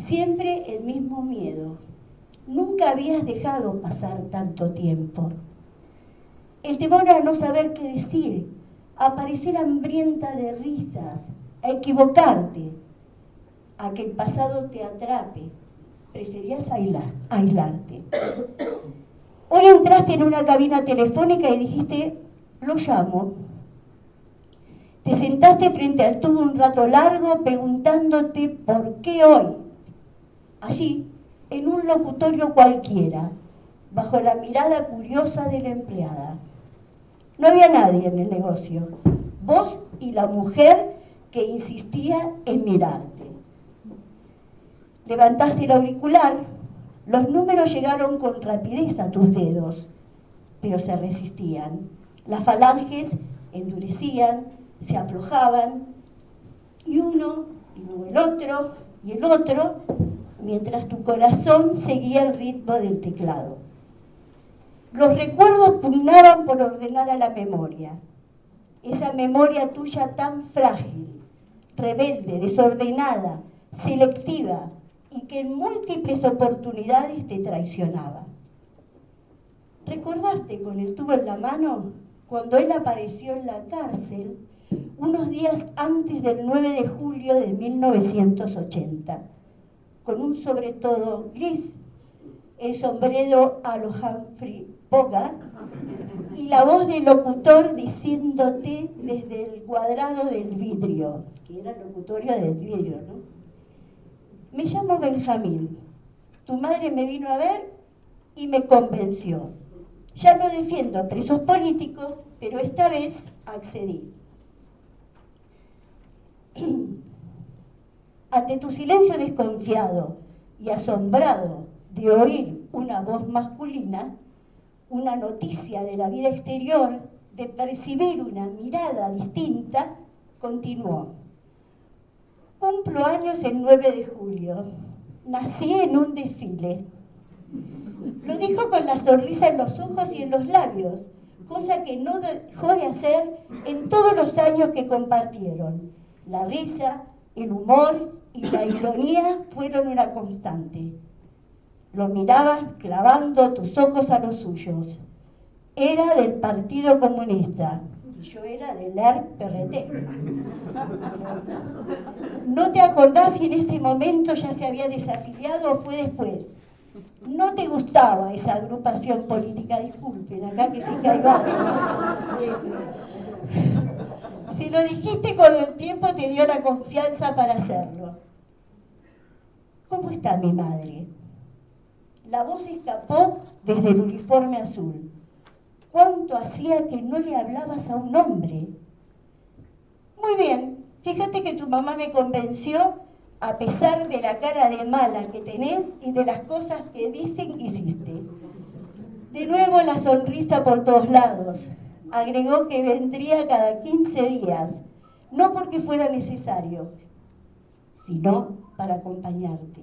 Siempre el mismo miedo. Nunca habías dejado pasar tanto tiempo. El temor a no saber qué decir, a parecer hambrienta de risas, a equivocarte, a que el pasado te atrape. Preferías aislarte. Hoy entraste en una cabina telefónica y dijiste, lo llamo. Te sentaste frente al tubo un rato largo preguntándote por qué hoy. Allí, en un locutorio cualquiera, bajo la mirada curiosa de la empleada. No había nadie en el negocio, vos y la mujer que insistía en mirarte. Levantaste el auricular, los números llegaron con rapidez a tus dedos, pero se resistían. Las falanges endurecían, se aflojaban, y uno, y luego el otro, y el otro, mientras tu corazón seguía el ritmo del teclado. Los recuerdos pugnaban por ordenar a la memoria, esa memoria tuya tan frágil, rebelde, desordenada, selectiva, y que en múltiples oportunidades te traicionaba. ¿Recordaste con el tubo en la mano cuando él apareció en la cárcel unos días antes del 9 de julio de 1980, con un sobretodo gris, el sombrero a lo Humphrey Bogart y la voz del locutor diciéndote desde el cuadrado del vidrio, que era el locutorio del vidrio, ¿no? Me llamo Benjamín, tu madre me vino a ver y me convenció. Ya no defiendo a presos políticos, pero esta vez accedí. ante tu silencio desconfiado y asombrado de oír una voz masculina, una noticia de la vida exterior, de percibir una mirada distinta, continuó. Cumplo años el 9 de julio. Nací en un desfile. Lo dijo con la sonrisa en los ojos y en los labios, cosa que no dejó de hacer en todos los años que compartieron. La risa, el humor y la ironía fueron una constante. Lo mirabas clavando tus ojos a los suyos. Era del Partido Comunista y yo era del PRT. ¿No te acordás si en ese momento ya se había desafiliado o fue después? ¿No te gustaba esa agrupación política? Disculpen, acá que sí que hay varios. Si lo dijiste con el tiempo, te dio la confianza para hacerlo. ¿Cómo está mi madre? La voz escapó desde el uniforme azul. ¿Cuánto hacía que no le hablabas a un hombre? Muy bien, fíjate que tu mamá me convenció a pesar de la cara de mala que tenés y de las cosas que dicen que hiciste. De nuevo la sonrisa por todos lados. Agregó que vendría cada 15 días, no porque fuera necesario, sino para acompañarte.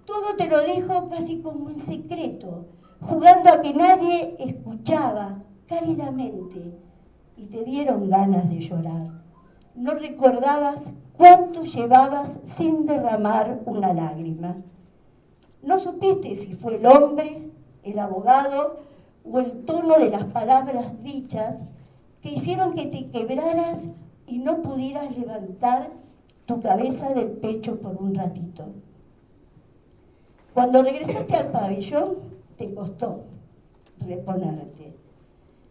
Todo te lo dijo casi como en secreto, jugando a que nadie escuchaba cálidamente, y te dieron ganas de llorar. No recordabas cuánto llevabas sin derramar una lágrima. No supiste si fue el hombre, el abogado o el tono de las palabras dichas que hicieron que te quebraras y no pudieras levantar tu cabeza del pecho por un ratito. Cuando regresaste al pabellón, te costó reponerte.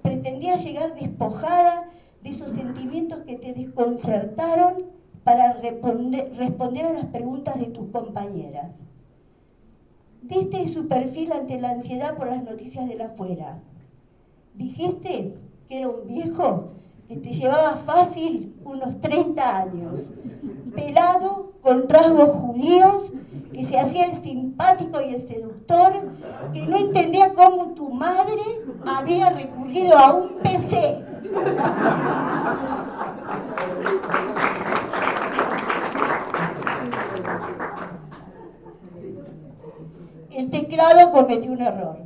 Pretendías llegar despojada de esos sentimientos que te desconcertaron para responder a las preguntas de tus compañeras. Diste su perfil ante la ansiedad por las noticias de la afuera. Dijiste que era un viejo que te llevaba fácil unos 30 años, pelado, con rasgos judíos, que se hacía el simpático y el seductor, que no entendía cómo tu madre había recurrido a un PC. El teclado cometió un error.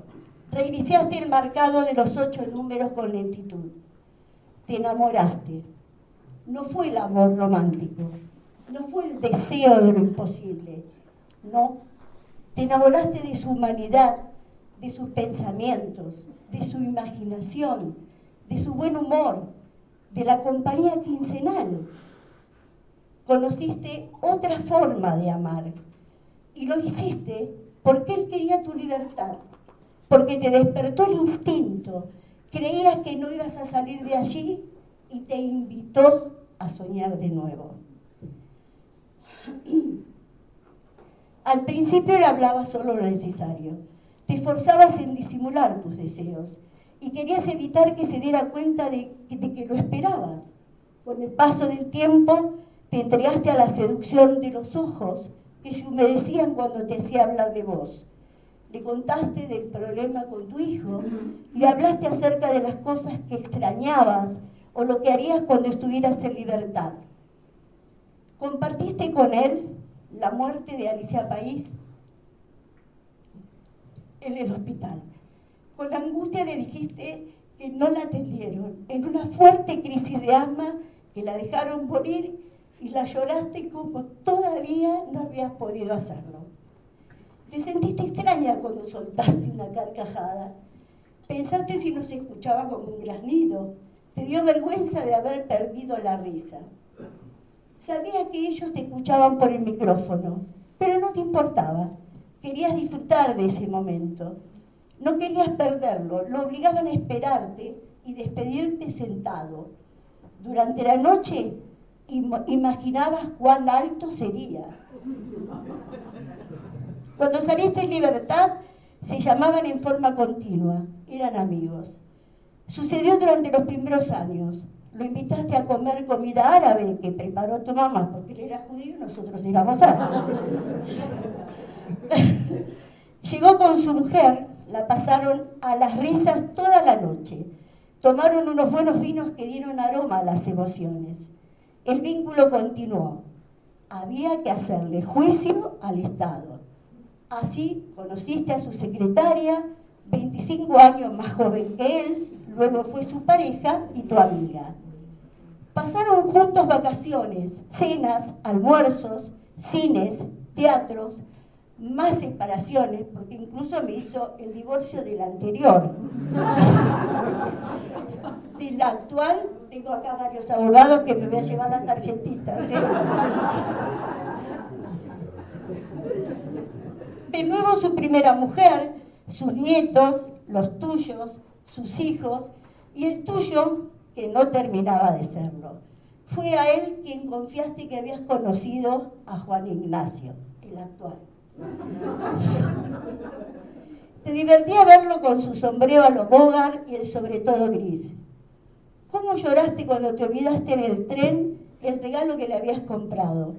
Reiniciaste el marcado de los 8 números con lentitud. Te enamoraste. No fue el amor romántico. No fue el deseo de lo imposible. No. Te enamoraste de su humanidad, de sus pensamientos, de su imaginación, de su buen humor, de la compañía quincenal. Conociste otra forma de amar. Y lo hiciste porque él quería tu libertad, porque te despertó el instinto, creías que no ibas a salir de allí y te invitó a soñar de nuevo. Al principio le hablabas solo lo necesario, te esforzabas en disimular tus deseos y querías evitar que se diera cuenta de que lo esperabas. Con el paso del tiempo te entregaste a la seducción de los ojos que se humedecían cuando te hacía hablar de vos. Le contaste del problema con tu hijo, le hablaste acerca de las cosas que extrañabas o lo que harías cuando estuvieras en libertad. Compartiste con él la muerte de Alicia País en el hospital. Con angustia le dijiste que no la atendieron, en una fuerte crisis de asma que la dejaron morir, y la lloraste como todavía no habías podido hacerlo. Te sentiste extraña cuando soltaste una carcajada. Pensaste si no se escuchaba como un graznido. Te dio vergüenza de haber perdido la risa. Sabías que ellos te escuchaban por el micrófono, pero no te importaba. Querías disfrutar de ese momento. No querías perderlo. Lo obligaban a esperarte y despedirte sentado. Durante la noche imaginabas cuán alto sería. Cuando saliste en libertad, se llamaban en forma continua, eran amigos. Sucedió durante los primeros años. lo invitaste a comer comida árabe que preparó tu mamá, porque él era judío y nosotros éramos árabes. Llegó con su mujer, la pasaron a las risas toda la noche. Tomaron unos buenos vinos que dieron aroma a las emociones. El vínculo continuó. Había que hacerle juicio al Estado. Así conociste a su secretaria, 25 años más joven que él, luego fue su pareja y tu amiga. Pasaron juntos vacaciones, cenas, almuerzos, cines, teatros, más separaciones, porque incluso me hizo el divorcio del anterior. De la actual, tengo acá varios abogados que me voy a llevar las tarjetitas. De nuevo su primera mujer, sus nietos, los tuyos, sus hijos, y el tuyo, que no terminaba de serlo. Fue a él quien confiaste que habías conocido a Juan Ignacio, el actual. Te divertía verlo con su sombrero a lo Bogart y el sobre todo gris. ¿Cómo lloraste cuando te olvidaste en el tren el regalo que le habías comprado?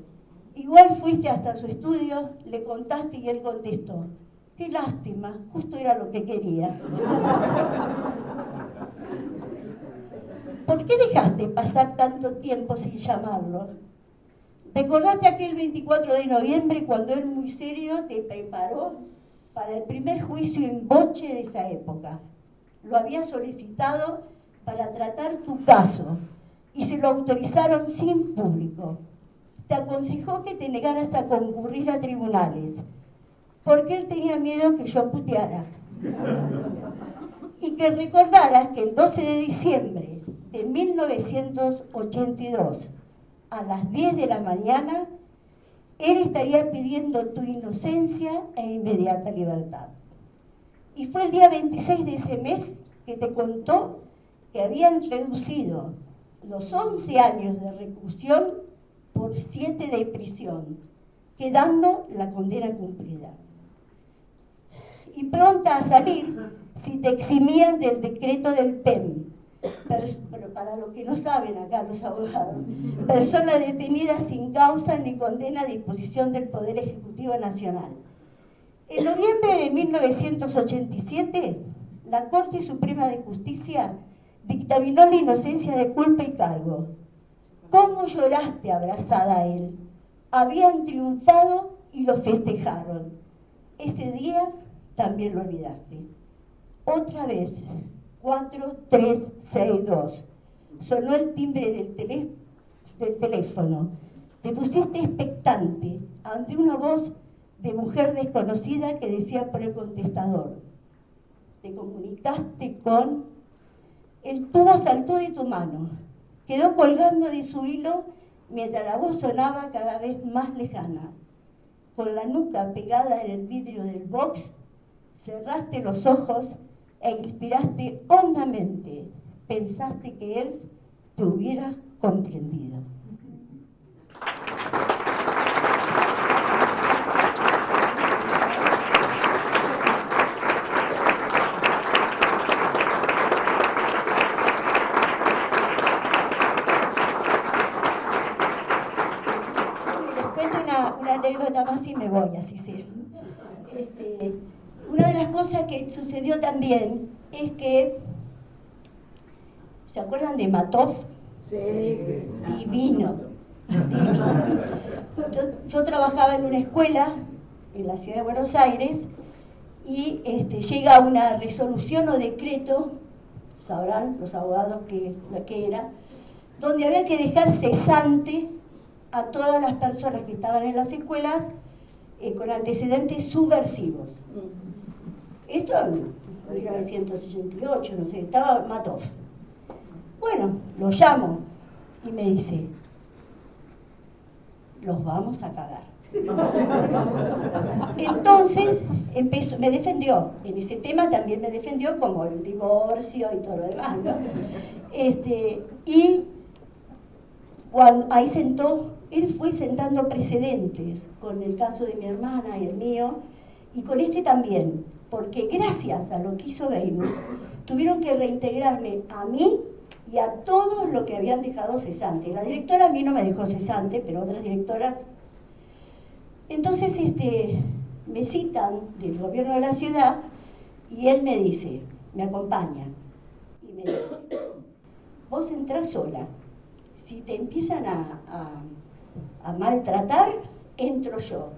Igual fuiste hasta su estudio, le contaste y él contestó: qué lástima, justo era lo que quería. ¿Por qué dejaste pasar tanto tiempo sin llamarlo? ¿Recordaste aquel 24 de noviembre cuando él muy serio te preparó para el primer juicio en boche de esa época? Lo había solicitado para tratar tu caso y se lo autorizaron sin público. Te aconsejó que te negaras a concurrir a tribunales porque él tenía miedo que yo puteara. Y que recordaras que el 12 de diciembre de 1982, a las 10 de la mañana, él estaría pidiendo tu inocencia e inmediata libertad. Y fue el día 26 de ese mes que te contó que habían reducido los 11 años de reclusión por 7 de prisión, quedando la condena cumplida. Y pronta a salir si te eximían del decreto del PEN. Pero para los que no saben acá los abogados, persona detenida sin causa ni condena a disposición del Poder Ejecutivo Nacional. En noviembre de 1987, la Corte Suprema de Justicia dictaminó la inocencia de culpa y cargo. ¿Cómo lloraste abrazada a él? Habían triunfado y lo festejaron. Ese día también lo olvidaste. Otra vez, 4362. Sonó el timbre del teléfono. Te pusiste expectante ante una voz de mujer desconocida que decía por el contestador. Te comunicaste con... El tubo saltó de tu mano, quedó colgando de su hilo mientras la voz sonaba cada vez más lejana. Con la nuca pegada en el vidrio del box, cerraste los ojos e inspiraste hondamente. Pensaste que él te hubiera comprendido. Les cuento una anécdota más y me voy, así sea. Una de las cosas que sucedió también es que, ¿se acuerdan de Matov? Sí. Divino. Yo trabajaba en una escuela en la ciudad de Buenos Aires y llega una resolución o decreto, sabrán los abogados que era, donde había que dejar cesante a todas las personas que estaban en las escuelas con antecedentes subversivos. Esto en 1968, no sé, estaba Matov. Bueno, lo llamo y me dice, los vamos a cagar. Entonces me defendió, en ese tema también me defendió, como el divorcio y todo lo demás, ¿no? Y cuando ahí sentó, él fue sentando precedentes con el caso de mi hermana y el mío, y con este también, porque gracias a lo que hizo Weymouth, tuvieron que reintegrarme a mí y a todos los que habían dejado cesante. La directora a mí no me dejó cesante, pero otras directoras. Entonces me citan del gobierno de la ciudad y él me dice, me acompaña, y me dice, vos entrás sola, si te empiezan a maltratar, entro yo,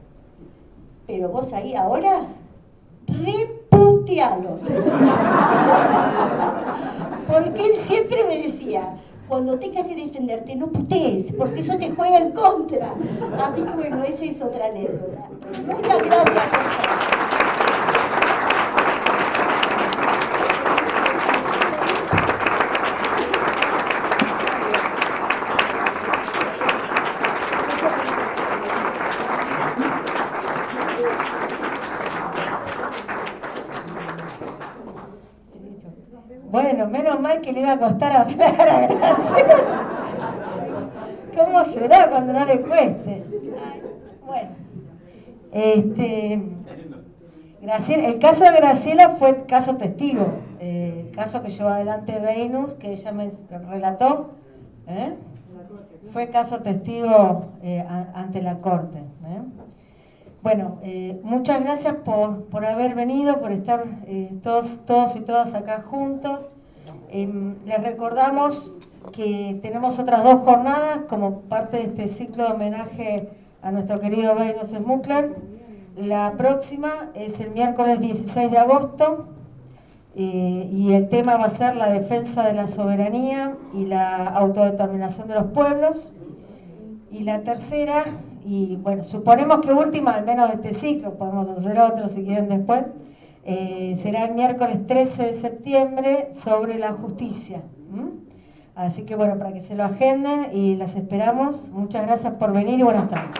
pero vos ahí ahora, reputealo. Porque él siempre me decía, cuando tengas que defenderte, no putees, porque eso te juega en contra. Así que bueno, esa es otra anécdota. Muchas gracias. Bueno, menos mal que le iba a costar hablar a Graciela. ¿Cómo será cuando no le cueste? Bueno, Graciela, el caso de Graciela fue caso testigo, el caso que llevó adelante Venus, que ella me relató, fue caso testigo ante la corte. Bueno, muchas gracias por haber venido, por estar todos y todas acá juntos. Les recordamos que tenemos otras 2 jornadas como parte de este ciclo de homenaje a nuestro querido Venus Smukler. La próxima es el miércoles 16 de agosto y el tema va a ser la defensa de la soberanía y la autodeterminación de los pueblos. Y la tercera, y bueno, suponemos que última, al menos de este ciclo, podemos hacer otro si quieren después, será el miércoles 13 de septiembre sobre la justicia. Así que bueno, para que se lo agenden y las esperamos. Muchas gracias por venir y buenas tardes.